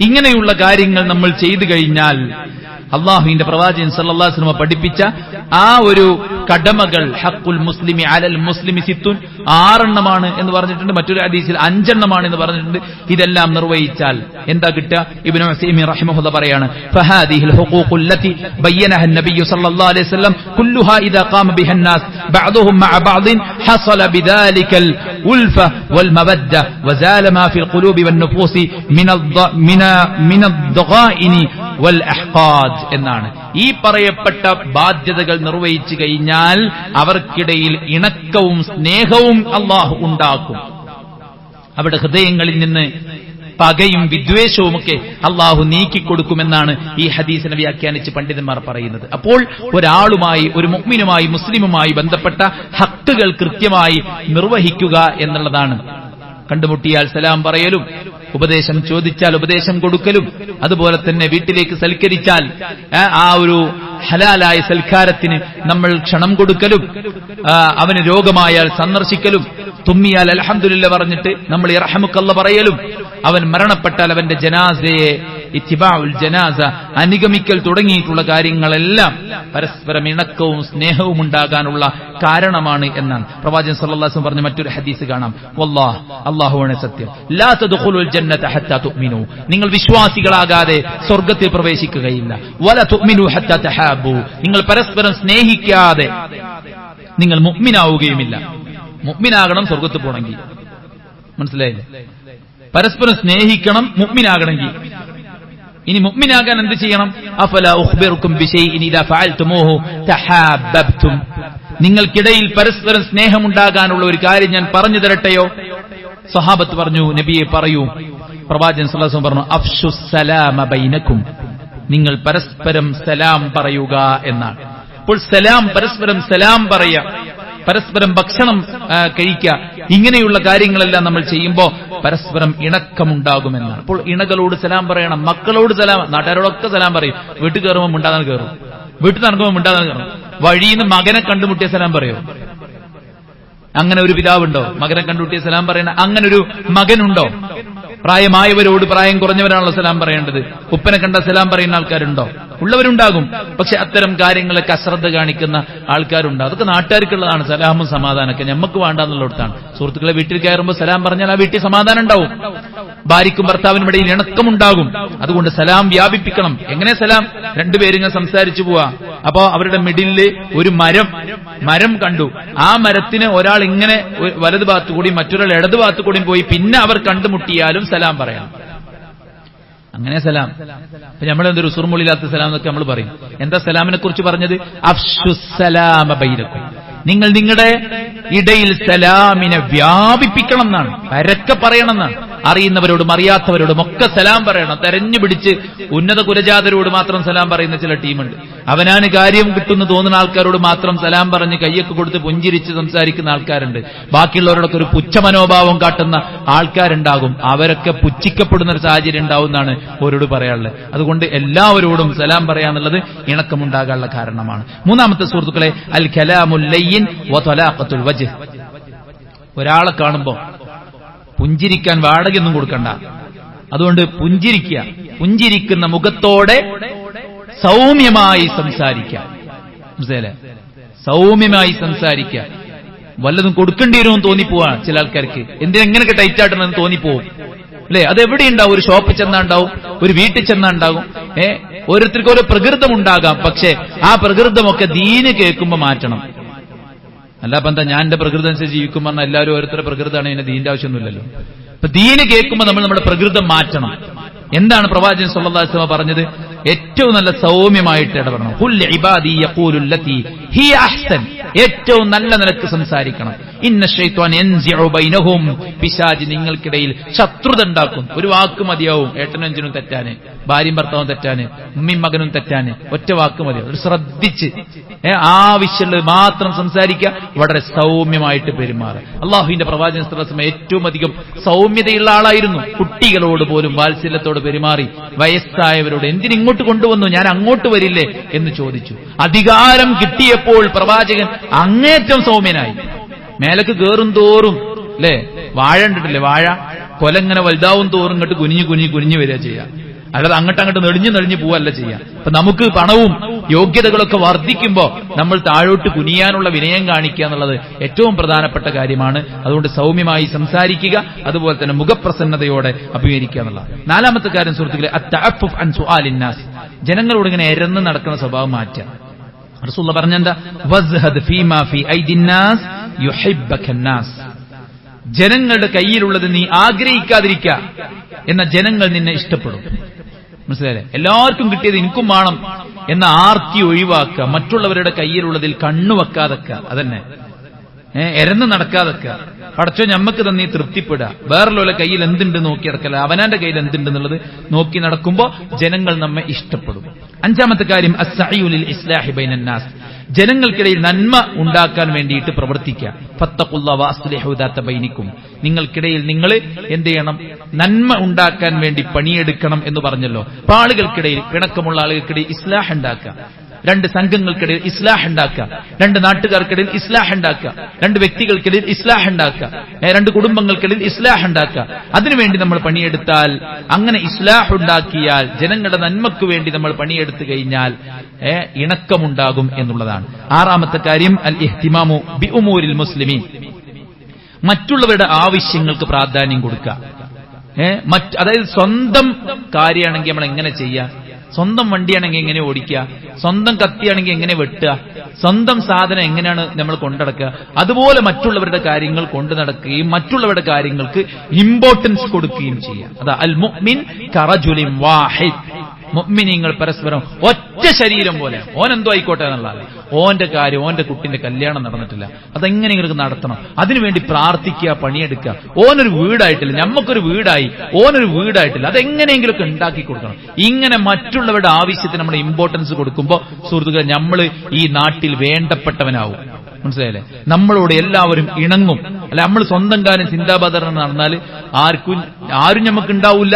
ഇങ്ങനെയുള്ള കാര്യങ്ങൾ നമ്മൾ ചെയ്തു കഴിഞ്ഞാൽ അള്ളാഹുവിന്റെ പ്രവാചകൻ സല്ലല്ലാഹു അലൈഹി വസല്ലം പഠിപ്പിച്ച ആ ഒരു കടമകൾ ഹഖുൽ മുസ്ലിമി അലൽ മുസ്ലിമി സിത്തുൻ 6 എന്ന് പറഞ്ഞിട്ടുണ്ട്. മറ്റൊരു ഹദീസിൽ 5 എന്ന് പറഞ്ഞിട്ടുണ്ട്. ഇതെല്ലാം നിർവഹിച്ചാൽ എന്താ കിട്ടുക? ഇബ്നു ഉസൈമീൻ റഹിമഹുല്ലാഹ് പറയാണ്, ഫഹാദിഹിൽ ഹുഖൂഖുൽ ലത്തി ബയ്യനഹ നബിയ്യു സല്ലല്ലാഹു അലൈഹി വസല്ലം കുല്ലുഹാ ഇദാ ഖാമ ബിഹന്നാസ് ബഅദുഹും മഅ ബഅദിൻ ഹസല ബിദാലികൽ ഉൽഫ വൽ മവദ്ദ വസാല മാ ഫിൽ ഖുലൂബി വൻ നുഫൂസി മിനദ്ദഗാഇനി വൽ അഹ്ഖാദ് എന്നാണ്. ഈ പറയപ്പെട്ട ബാധ്യതകൾ നിർവഹിച്ചു കഴിഞ്ഞാൽ അവർക്കിടയിൽ ഇണക്കവും സ്നേഹവും അള്ളാഹു ഉണ്ടാക്കും. അവിടെ ഹൃദയങ്ങളിൽ നിന്ന് പകയും വിദ്വേഷവുമൊക്കെ അള്ളാഹു നീക്കിക്കൊടുക്കുമെന്നാണ് ഈ ഹദീസിനെ വ്യാഖ്യാനിച്ച് പണ്ഡിതന്മാർ പറയുന്നത്. അപ്പോൾ ഒരാളുമായി, ഒരു മുഅ്മിനുമായി, മുസ്ലിമുമായി ബന്ധപ്പെട്ട ഹക്കുകൾ കൃത്യമായി നിർവഹിക്കുക എന്നുള്ളതാണ്. കണ്ടുമുട്ടിയാൽ സലാം പറയലും, ഉപദേശം ചോദിച്ചാൽ ഉപദേശം കൊടുക്കലും, അതുപോലെ തന്നെ വീട്ടിലേക്ക് സൽക്കരിച്ചാൽ ആ ഒരു ഹലാലായ സൽക്കാരത്തിന് നമ്മൾ ക്ഷണം കൊടുക്കലും, അവന് രോഗമായാൽ സന്ദർശിക്കലും, തുമ്മിയാൽ അൽഹംദുലില്ലാ പറഞ്ഞിട്ട് നമ്മൾ യർഹമുക്കല്ലാഹ് പറയലും, അവൻ മരണപ്പെട്ടാൽ അവന്റെ ജനാസയെ ഇത്തിബാഉൽ ജനാസ അനുഗമിക്കൽ തുടങ്ങിയിട്ടുള്ള കാര്യങ്ങളെല്ലാം പരസ്പരം ഇണക്കവും സ്നേഹവും ഉണ്ടാകാനുള്ള കാരണമാണ് എന്നാണ് പ്രവാചകൻ സല്ലല്ലാഹു അലൈഹി വസല്ലം പറഞ്ഞ മറ്റൊരു ഹദീസ് കാണാം. വല്ലാഹ്, അല്ലാഹുവാണ് സത്യം, ലാ തദ്ഖുലുൽ ജന്നത ഹത്താ തുഅ്മിനൂ, നിങ്ങൾ വിശ്വാസികളാകാതെ സ്വർഗ്ഗത്തിൽ പ്രവേശിക്കുകയില്ല. വല തുഅ്മിനൂ ഹത്താ തഹാബൂ, നിങ്ങൾ പരസ്പരം സ്നേഹിക്കാതെ നിങ്ങൾ മുഅ്മിനാവുകയുമില്ല. മുഅ്മിനാകണം സ്വർഗ്ഗത്തിൽ പോകണമെങ്കിൽ, മനസ്സിലായില്ലേ? പരസ്പരം സ്നേഹിക്കണം മുഅ്മിനാകണമെങ്കിൽ. ഇനി മുഅ്മിനാകാൻ എന്ത് ചെയ്യണം? അഫലാ ഉഖ്ബിറുക്കും ബിശൈഇൻ ഇദാ ഫഅൽതുമൂഹു തഹാബ്ബതും, നിങ്ങൾക്കിടയിൽ പരസ്പരം സ്നേഹമുണ്ടാകാനുള്ള ഒരു കാര്യം ഞാൻ പറഞ്ഞു തരട്ടെയോ? സ്വഹാബത്ത് പറഞ്ഞു, നബിയെ പറയൂ. പ്രവാചകൻ സല്ലല്ലാഹു അലൈഹി വസല്ലം പറഞ്ഞു, അഫ്ശുസ് സലാമ ബൈനക്കും, നിങ്ങൾ പരസ്പരം സലാം പറയുക എന്നാണ്. അപ്പോൾ സലാം, പരസ്പരം സലാം പറയാം, പരസ്പരം ഭക്ഷണം കഴിക്കുക, ഇങ്ങനെയുള്ള കാര്യങ്ങളെല്ലാം നമ്മൾ ചെയ്യുമ്പോൾ പരസ്പരം ഇണക്കമുണ്ടാകുമെന്നാണ്. അപ്പോൾ ഇണകളോട് സലാം പറയണം, മക്കളോട് സലാം, നാട്ടുകാരോടൊക്കെ സലാം പറയും. വീട്ടിൽ കയറുമ്പോൾ മുണ്ടാകാൻ കയറും, വീട്ടിൽ നടക്കുമ്പോൾ മിണ്ടാതെ വഴിയിൽ നിന്ന് മകനെ കണ്ടുമുട്ടിയ സലാം പറയോ? അങ്ങനെ ഒരു പിതാവുണ്ടോ? മകനെ കണ്ടുമുട്ടിയ സലാം പറയണ അങ്ങനെ ഒരു മകനുണ്ടോ? പ്രായമായവരോട് പ്രായം കുറഞ്ഞവരാണല്ലോ സലാം പറയേണ്ടത്. ഉപ്പനെ കണ്ട സലാം പറയുന്ന ആൾക്കാരുണ്ടോ? ഉള്ളവരുണ്ടാകും. പക്ഷെ അത്തരം കാര്യങ്ങളൊക്കെ അശ്രദ്ധ കാണിക്കുന്ന ആൾക്കാരുണ്ട്. അതൊക്കെ നാട്ടുകാർക്കുള്ളതാണ്. സലാമും സമാധാനമൊക്കെ നമുക്ക് വേണ്ടാന്നുള്ളിടത്താണ്. സുഹൃത്തുക്കളെ വീട്ടിൽ കയറുമ്പോൾ സലാം പറഞ്ഞാൽ ആ വീട്ടിൽ സമാധാനം ഉണ്ടാവും. ഭാര്യയ്ക്കും ഭർത്താവിനും ഇടയിൽ ഇണക്കമുണ്ടാകും. അതുകൊണ്ട് സലാം വ്യാപിപ്പിക്കണം. എങ്ങനെ സലാം? രണ്ടുപേരിങ്ങനെ സംസാരിച്ചു പോവാ. അപ്പോ അവരുടെ മിഡിലില് ഒരു മരം കണ്ടു. ആ മരത്തിന് ഒരാൾ ഇങ്ങനെ വലതു ഭാഗത്തു കൂടി മറ്റൊരാൾ ഇടതു ഭാഗത്തു കൂടി പോയി പിന്നെ അവർ കണ്ടുമുട്ടിയാലും സലാം പറയണം. അങ്ങനെ സലാം. അപ്പൊ നമ്മളെന്തൊരു സുറുമൊളിയില്ലാത്ത സലാം എന്നൊക്കെ നമ്മൾ പറയും. എന്താ സലാമിനെ കുറിച്ച് പറഞ്ഞത്? അഫ്ശുസ്സലാമ ബൈനക്കും, നിങ്ങൾ നിങ്ങളുടെ ഇടയിൽ സലാമിനെ വ്യാപിപ്പിക്കണം എന്നാണ്, പരക്കെ പറയണം എന്നാണ്. അറിയുന്നവരോടും അറിയാത്തവരോടും ഒക്കെ സലാം പറയണം. തെരഞ്ഞു പിടിച്ച് ഉന്നത കുലജാതരോട് മാത്രം സലാം പറയുന്ന ചില ടീമുണ്ട്. അവനാണ് കാര്യം കിട്ടുന്നു തോന്നുന്ന ആൾക്കാരോട് മാത്രം സലാം പറഞ്ഞ് കയ്യൊക്കെ കൊടുത്ത് പുഞ്ചിരിച്ച് സംസാരിക്കുന്ന ആൾക്കാരുണ്ട്. ബാക്കിയുള്ളവരോടൊക്കെ ഒരു പുച്ഛമനോഭാവം കാട്ടുന്ന ആൾക്കാരുണ്ടാകും. അവരൊക്കെ പുച്ഛിക്കപ്പെടുന്ന ഒരു സാഹചര്യം ഉണ്ടാവും എന്നാണ് അവരോട് പറയാനുള്ളത്. അതുകൊണ്ട് എല്ലാവരോടും സലാം പറയാന്നുള്ളത് ഇണക്കമുണ്ടാകാനുള്ള കാരണമാണ്. മൂന്നാമത്തെ സുഹൃത്തുക്കളെ, അൽ കലാമുൽ ലയ്യിൻ വ തലാഖത്തുൽ വജ്ഹ്. ഒരാളെ കാണുമ്പോ പുഞ്ചിരിക്കാൻ വാടകയൊന്നും കൊടുക്കണ്ട. അതുകൊണ്ട് പുഞ്ചിരിക്കുക. പുഞ്ചിരിക്കുന്ന മുഖത്തോടെ സൗമ്യമായി സംസാരിക്കുക. മനസ്സിലായില്ലേ? സൗമ്യമായി സംസാരിക്കുക. വല്ലതും കൊടുക്കേണ്ടി വരുമെന്ന് തോന്നിപ്പോവാ ചില ആൾക്കാർക്ക്. എന്തിനെങ്ങനെയൊക്കെ ടൈറ്റ് ആട്ടണമെന്ന് തോന്നിപ്പോവും അല്ലെ? അതെവിടെ ഉണ്ടാവും? ഒരു ഷോപ്പിൽ ചെന്നാ ഉണ്ടാവും, ഒരു വീട്ടിൽ ചെന്നാ ഉണ്ടാകും. ഓരോരുത്തർക്കും ഓരോ പ്രകൃതം ഉണ്ടാകാം. പക്ഷെ ആ പ്രകൃതമൊക്കെ ദീന് കേൾക്കുമ്പോൾ മാറ്റണം. അല്ലാപ്പം എന്താ ഞാൻ എന്റെ പ്രകൃതം അനുസരിച്ച് ജീവിക്കും പറഞ്ഞാൽ എല്ലാവരും ഓരോരുത്തരുടെ പ്രകൃതമാണ്. ഇതിന്റെ ദീന്റെ ആവശ്യമൊന്നുമില്ലല്ലോ. അപ്പൊ ദീന് കേൾക്കുമ്പോൾ നമ്മൾ നമ്മുടെ പ്രകൃതം മാറ്റണം. എന്താണ് പ്രവാചകൻ സ്വല്ലല്ലാഹു അലൈഹി വസല്ലം പറഞ്ഞത്? ഏറ്റവും നല്ല സൗമ്യമായിട്ട് ഇടപെടണം. ഖുൽ ഇബാദി യഖൂലു ലത്തി ഹിയ അഹ്സൻ. ഏറ്റവും നല്ല നിലക്ക് സംസാരിക്കണം. ഇന്ന ശൈത്വാൻ യൻസിഉ ബൈനഹും. പിശാച് നിങ്ങൾക്കിടയിൽ ശത്രുത ഉണ്ടാക്കും. ഒരു വാക്ക് മതിയാവും ഏട്ടനും അഞ്ചനും തെറ്റാന്, ഭാര്യയും ഭർത്താവും തെറ്റാന്, ഉമ്മയും മകനും തെറ്റാന്. ഒറ്റ വാക്ക് മതിയാവും. ഒരു ശ്രദ്ധിച്ച് ആവശ്യമുള്ളത് മാത്രം സംസാരിക്കുക. വളരെ സൗമ്യമായിട്ട് പെരുമാറുക. അള്ളാഹുവിന്റെ പ്രവാചകൻ സ്വല്ലല്ലാഹു അലൈഹി വസല്ലം ഏറ്റവും അധികം സൗമ്യതയുള്ള ആളായിരുന്നു. കുട്ടികളോട് പോലും വാത്സല്യത്തോട് പെരുമാറി. വയസ്സായവരോട് എന്തിനിങ്ങോട്ട് കൊണ്ടുവന്നു, ഞാൻ അങ്ങോട്ട് വരില്ലേ എന്ന് ചോദിച്ചു. അധികാരം കിട്ടിയപ്പോൾ പ്രവാചകൻ അങ്ങേറ്റം സൗമ്യനായി. മേലക്ക് കയറും തോറും അല്ലെ, വാഴ കണ്ടിട്ടില്ലേ? വാഴ കൊലങ്ങനെ വലുതാവും തോറും ഇങ്ങോട്ട് കുനിഞ്ഞു വരിക ചെയ്യാം. അല്ലാതെ അങ്ങോട്ട് നെളിഞ്ഞു പോവല്ല ചെയ്യാം. അപ്പൊ നമുക്ക് പണവും യോഗ്യതകളൊക്കെ വർദ്ധിക്കുമ്പോ നമ്മൾ താഴോട്ട് കുനിയാനുള്ള വിനയം കാണിക്കുക എന്നുള്ളത് ഏറ്റവും പ്രധാനപ്പെട്ട കാര്യമാണ്. അതുകൊണ്ട് സൗമ്യമായി സംസാരിക്കുക, അതുപോലെ തന്നെ മുഖപ്രസന്നതയോടെ അഭിമുഖീകരിക്കുക എന്നുള്ളത്. നാലാമത്തെ കാര്യം സുഹൃത്തുക്കളെ, അത്തഅഫുഫ് അൻ സുആലിൻ നാസ്. ജനങ്ങളോട് ഇങ്ങനെ എരന്ന് നടക്കുന്ന സ്വഭാവം മാറ്റുക. റസൂലുള്ളാഹി പറഞ്ഞെന്താ? വസ്ഹദ് ഫീമാ ഫീ ഐദിൻ നാസ് യുഹിബ്ബകൻ നാസ്. ജനങ്ങളുടെ കയ്യിലുള്ളത് നീ ആഗ്രഹിക്കാതിരിക്കുക, എന്ന ജനങ്ങൾ നിന്നെ ഇഷ്ടപ്പെടും. മനസ്സിലായില്ലേ? എല്ലാവർക്കും കിട്ടിയത് എനിക്കും വേണം എന്ന ആർത്തി ഒഴിവാക്കുക. മറ്റുള്ളവരുടെ കയ്യിലുള്ളതിൽ കണ്ണുവെക്കാതെക്കുക. അതന്നെ എരന്ന് നടക്കാതെക്കുക. പടച്ചോ ഞമ്മക്ക് തന്നെ തൃപ്തിപ്പെടുക. വേറെയുള്ള കയ്യിൽ എന്തുണ്ട് നോക്കി നടക്കല്ല, അവനാന്റെ കയ്യിൽ എന്തുണ്ടെന്നുള്ളത് നോക്കി നടക്കുമ്പോ ജനങ്ങൾ നമ്മെ ഇഷ്ടപ്പെടും. അഞ്ചാമത്തെ കാര്യം, അസ്സഈഉ ലിൽ ഇസ്ലാഹി ബൈനൻ നാസ്. ജനങ്ങൾക്കിടയിൽ നന്മ ഉണ്ടാക്കാൻ വേണ്ടിയിട്ട് പ്രവർത്തിക്കുക. ഫത്തഖുല്ലാഹ വഅസ്ലിഹു ദാത ബൈനിക്കും. നിങ്ങൾക്കിടയിൽ നിങ്ങൾ എന്ത് ചെയ്യണം? നന്മ ഉണ്ടാക്കാൻ വേണ്ടി പണിയെടുക്കണം എന്ന് പറഞ്ഞല്ലോ. അപ്പൊ ആളുകൾക്കിടയിൽ, പിണക്കമുള്ള ആളുകൾക്കിടയിൽ ഇസ്ലാഹ് ഉണ്ടാക്കുക. രണ്ട് സംഘങ്ങൾക്കിടയിൽ ഇസ്ലാഹ് ഉണ്ടാക്കുക. രണ്ട് നാട്ടുകാർക്കിടയിൽ ഇസ്ലാഹ് ഉണ്ടാക്കുക. രണ്ട് വ്യക്തികൾക്കിടയിൽ ഇസ്ലാഹ് ഉണ്ടാക്കുക. രണ്ട് കുടുംബങ്ങൾക്കിടയിൽ ഇസ്ലാഹ് ഉണ്ടാക്കുക. അതിനുവേണ്ടി നമ്മൾ പണിയെടുത്താൽ, അങ്ങനെ ഇസ്ലാഹ് ഉണ്ടാക്കിയാൽ, ജനങ്ങളുടെ നന്മയ്ക്ക് വേണ്ടി നമ്മൾ പണിയെടുത്തു കഴിഞ്ഞാൽ ഇണക്കമുണ്ടാകും എന്നുള്ളതാണ്. ആറാമത്തെ കാര്യം, അൽ ഇഹ്തിമാമു ബി ഉമൂരിൽ മുസ്ലിമീൻ. മറ്റുള്ളവരുടെ ആവശ്യങ്ങൾക്ക് പ്രാധാന്യം കൊടുക്കുക. അതായത് സ്വന്തം കാര്യമാണെങ്കിൽ നമ്മൾ എങ്ങനെ ചെയ്യാം, സ്വന്തം വണ്ടിയാണെങ്കിൽ എങ്ങനെ ഓടിക്കുക, സ്വന്തം കത്തിയാണെങ്കിൽ എങ്ങനെ വെട്ടുക, സ്വന്തം സാധനം എങ്ങനെയാണ് നമ്മൾ കൊണ്ടുനടക്കുക, അതുപോലെ മറ്റുള്ളവരുടെ കാര്യങ്ങൾ കൊണ്ടു നടക്കുകയും മറ്റുള്ളവരുടെ കാര്യങ്ങൾക്ക് ഇമ്പോർട്ടൻസ് കൊടുക്കുകയും ചെയ്യാം. അതാ അൽ മുഅ്മിൻ കറജുലിൻ വാഹിദ്. മുഅ്മിനീങ്ങൾ പരസ്പരം ഒറ്റ ശരീരം പോലെ. ഓൻ എന്തോ ആയിക്കോട്ടെ എന്നുള്ളതാണ്. ഓന്റെ കാര്യം, ഓന്റെ കുട്ടിന്റെ കല്യാണം നടന്നിട്ടില്ല, അതെങ്ങനെ ഇങ്ങൾക്ക് നടത്തണം, അതിനുവേണ്ടി പ്രാർത്ഥിക്കുക, പണിയെടുക്കുക. ഓനൊരു വീടായിട്ടില്ല, ഞമ്മക്കൊരു വീടായി, ഓനൊരു വീടായിട്ടില്ല, അതെങ്ങനെയെങ്കിലുമൊക്കെ ഉണ്ടാക്കി കൊടുക്കണം. ഇങ്ങനെ മറ്റുള്ളവരുടെ ആവശ്യത്തിന് നമ്മൾ ഇമ്പോർട്ടൻസ് കൊടുക്കുമ്പോൾ സുഹൃത്തുക്കളെ, നമ്മൾ ഈ നാട്ടിൽ വേണ്ടപ്പെട്ടവനാവും. മനസ്സിലായില്ലേ? നമ്മളോട് എല്ലാവരും ഇണങ്ങും. അല്ല നമ്മൾ സ്വന്തം കാര്യം ചിന്താബാധരണം നടന്നാൽ ആരും നമുക്ക് ഉണ്ടാവില്ല,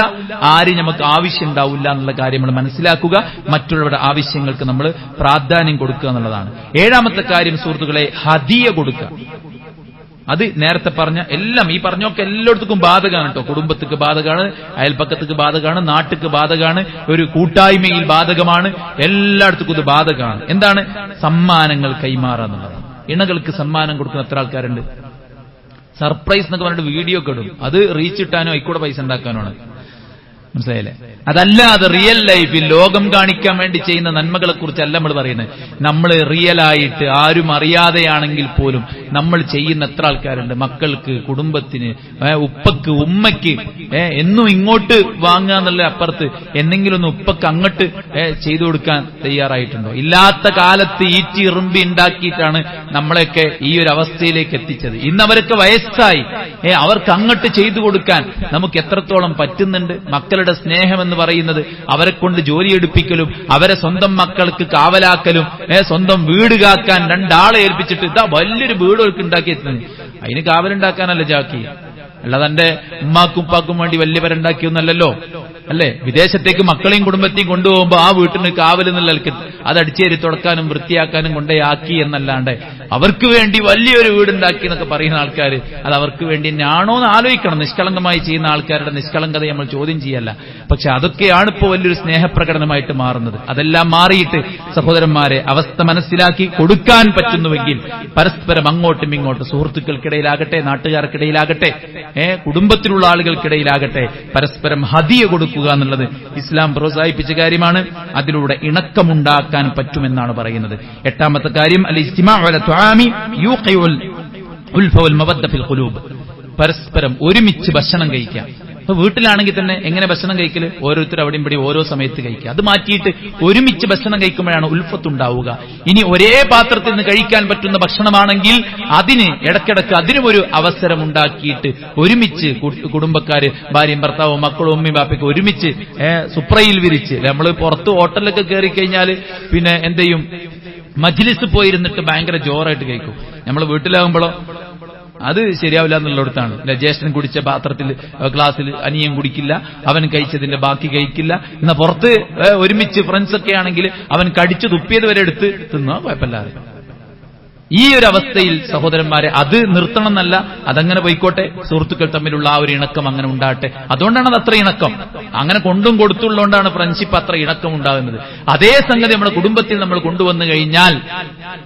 ആരും നമുക്ക് ആവശ്യം ഉണ്ടാവില്ല എന്നുള്ള കാര്യം നമ്മൾ മനസ്സിലാക്കുക. മറ്റുള്ളവരുടെ ആവശ്യങ്ങൾക്ക് നമ്മൾ പ്രാധാന്യം കൊടുക്കുക എന്നുള്ളതാണ്. ഏഴാമത്തെ കാര്യം സുഹൃത്തുക്കളെ, ഹദിയ കൊടുക്കുക. അത് നേരത്തെ പറഞ്ഞ എല്ലാം, ഈ പറഞ്ഞൊക്കെ എല്ലായിടത്തും ബാധകമാണ് കേട്ടോ. കുടുംബത്തിക്ക് ബാധകമാണ്, അയൽപ്പക്കത്തേക്ക് ബാധകമാണ്, നാട്ടിക്ക് ബാധകമാണ്, ഒരു കൂട്ടായ്മയിൽ ബാധകമാണ്, എല്ലായിടത്തും ഇത് ബാധകമാണ്. എന്താണ്? സമ്മാനങ്ങൾ കൈമാറുക എന്നുള്ളതാണ്. ഇണകൾക്ക് സമ്മാനം കൊടുക്കുന്ന എത്ര ആൾക്കാരുണ്ട്? സർപ്രൈസ് എന്നൊക്കെ പറഞ്ഞിട്ട് വീഡിയോ ഒക്കെ ഇടും. അത് റീച്ച് ഇട്ടാനോ ഇക്കൂടെ പൈസ ഉണ്ടാക്കാനോ. മനസ്സിലായില്ലേ? അതല്ലാതെ റിയൽ ലൈഫിൽ ലോകം കാണിക്കാൻ വേണ്ടി ചെയ്യുന്ന നന്മകളെ കുറിച്ചല്ല നമ്മൾ പറയുന്നത്. നമ്മൾ റിയലായിട്ട് ആരും അറിയാതെയാണെങ്കിൽ പോലും നമ്മൾ ചെയ്യുന്ന എത്ര ആൾക്കാരുണ്ട്? മക്കൾക്ക്, കുടുംബത്തിന്, ഉപ്പക്ക്, ഉമ്മയ്ക്ക് എന്നും ഇങ്ങോട്ട് വാങ്ങുക എന്നുള്ള അപ്പുറത്ത് എന്തെങ്കിലും ഒന്ന് ഉപ്പക്ക് അങ്ങോട്ട് ചെയ്തു കൊടുക്കാൻ തയ്യാറായിട്ടുണ്ടോ? ഇല്ലാത്ത കാലത്ത് ഈറ്റി ഇറുമ്പി ഉണ്ടാക്കിയിട്ടാണ് നമ്മളെയൊക്കെ ഈ ഒരു അവസ്ഥയിലേക്ക് എത്തിച്ചത്. ഇന്നവരൊക്കെ വയസ്സായി, അവർക്ക് അങ്ങോട്ട് ചെയ്തു കൊടുക്കാൻ നമുക്ക് എത്രത്തോളം പറ്റുന്നുണ്ട്? മക്കളുടെ സ്നേഹം എന്ന് പറയുന്നത് അവരെ കൊണ്ട് ജോലിയെടുപ്പിക്കലും അവരെ സ്വന്തം മക്കൾക്ക് കാവലാക്കലും സ്വന്തം വീട് കാക്കാൻ രണ്ടാളെ ഏൽപ്പിച്ചിട്ട് ഇതാ വലിയൊരു വീട് ഉണ്ടാക്കിയെത്തുന്നത്. അതിന് കാവലുണ്ടാക്കാനല്ല ജാക്കി, അല്ലാതെ എന്റെ ഉമ്മാക്കും ഉപ്പാക്കും വേണ്ടി വലിയ പേരുണ്ടാക്കിയൊന്നല്ലോ അല്ലേ? വിദേശത്തേക്ക് മക്കളെയും കുടുംബത്തെയും കൊണ്ടുപോകുമ്പോൾ ആ വീട്ടിന് കാവൽ നിലനിൽക്കും, അത് അടിച്ചേരി തുടക്കാനും വൃത്തിയാക്കാനും കൊണ്ടേയാക്കി എന്നല്ലാണ്ട് അവർക്ക് വേണ്ടി വലിയൊരു വീടുണ്ടാക്കി എന്നൊക്കെ പറയുന്ന ആൾക്കാർ അത് അവർക്ക് വേണ്ടി തന്നെയാണോ എന്ന് ആലോചിക്കണം. നിഷ്കളങ്കമായി ചെയ്യുന്ന ആൾക്കാരുടെ നിഷ്കളങ്കത നമ്മൾ ചോദ്യം ചെയ്യല്ല. പക്ഷെ അതൊക്കെയാണ് ഇപ്പോൾ വലിയൊരു സ്നേഹപ്രകടനമായിട്ട് മാറുന്നത്. അതെല്ലാം മാറിയിട്ട് സഹോദരന്മാരെ അവസ്ഥ മനസ്സിലാക്കി കൊടുക്കാൻ പറ്റുന്നുവെങ്കിൽ പരസ്പരം അങ്ങോട്ടും ഇങ്ങോട്ടും സുഹൃത്തുക്കൾക്കിടയിലാകട്ടെ, നാട്ടുകാർക്കിടയിലാകട്ടെ, കുടുംബത്തിലുള്ള ആളുകൾക്കിടയിലാകട്ടെ പരസ്പരം ഹദിയ കൊടുക്കുക എന്നുള്ളത് ഇസ്ലാം പ്രോത്സാഹിപ്പിച്ച കാര്യമാണ്. അതിലൂടെ ഇണക്കമുണ്ടാക്കാൻ പറ്റുമെന്നാണ് പറയുന്നത്. എട്ടാമത്തെ കാര്യം അൽ ഇജ്തിമാഉ അലാ തുആമി യൂഖിഉൽ ഉൽഫ വൽ മവദ്ദ ഫിൽ ഖുലൂബ്. പരസ്പരം ഒരുമിച്ച് ഭക്ഷണം കഴിക്കാം. അപ്പൊ വീട്ടിലാണെങ്കിൽ തന്നെ എങ്ങനെ ഭക്ഷണം കഴിക്കല്? ഓരോരുത്തർ അവിടെയും ഇവിടെ ഓരോ സമയത്ത് കഴിക്കുക. അത് മാറ്റിയിട്ട് ഒരുമിച്ച് ഭക്ഷണം കഴിക്കുമ്പോഴാണ് ഉൽഫത്തുണ്ടാവുക. ഇനി ഒരേ പാത്രത്തിൽ നിന്ന് കഴിക്കാൻ പറ്റുന്ന ഭക്ഷണമാണെങ്കിൽ അതിന് ഇടയ്ക്കിടയ്ക്ക് അതിനും ഒരു അവസരം ഉണ്ടാക്കിയിട്ട് ഒരുമിച്ച് കുടുംബക്കാര്, ഭാര്യയും ഭർത്താവും മക്കളും ഉമ്മയും ബാപ്പയ്ക്ക് ഒരുമിച്ച് സുപ്രയിൽ വിരിച്ച്, നമ്മൾ പുറത്ത് ഹോട്ടലിലൊക്കെ കയറി കഴിഞ്ഞാൽ പിന്നെ എന്ത് ചെയ്യും? മജ്ലിസ് പോയിരുന്നിട്ട് ഭയങ്കര ജോറായിട്ട് കഴിക്കും. നമ്മൾ വീട്ടിലാകുമ്പോഴോ അത് ശരിയാവില്ല എന്നുള്ളിടത്താണ്. ജ്യേഷ്ഠൻ കുടിച്ച പാത്രത്തിൽ ഗ്ലാസ്സിൽ അനിയൻ കുടിക്കില്ല, അവൻ കഴിച്ചതിന്റെ ബാക്കി കഴിക്കില്ല. എന്നാൽ പുറത്ത് ഒരുമിച്ച് ഫ്രണ്ട്സൊക്കെ ആണെങ്കിൽ അവൻ കടിച്ചു തുപ്പിയത് വരെ എടുത്ത് തിന്നോ, കുഴപ്പമില്ലാതെ. ഈ ഒരു അവസ്ഥയിൽ സഹോദരന്മാരെ അത് നിർത്തണം എന്നല്ല, അതങ്ങനെ പോയിക്കോട്ടെ. സുഹൃത്തുക്കൾ തമ്മിലുള്ള ആ ഒരു ഇണക്കം അങ്ങനെ ഉണ്ടാകട്ടെ. അതുകൊണ്ടാണ് അത് അത്ര ഇണക്കം. അങ്ങനെ കൊണ്ടും കൊടുത്തുള്ളതുകൊണ്ടാണ് ഫ്രണ്ട്ഷിപ്പ് അത്ര ഇണക്കം ഉണ്ടാകുന്നത്. അതേ സംഗതി നമ്മുടെ കുടുംബത്തിൽ നമ്മൾ കൊണ്ടുവന്നു കഴിഞ്ഞാൽ,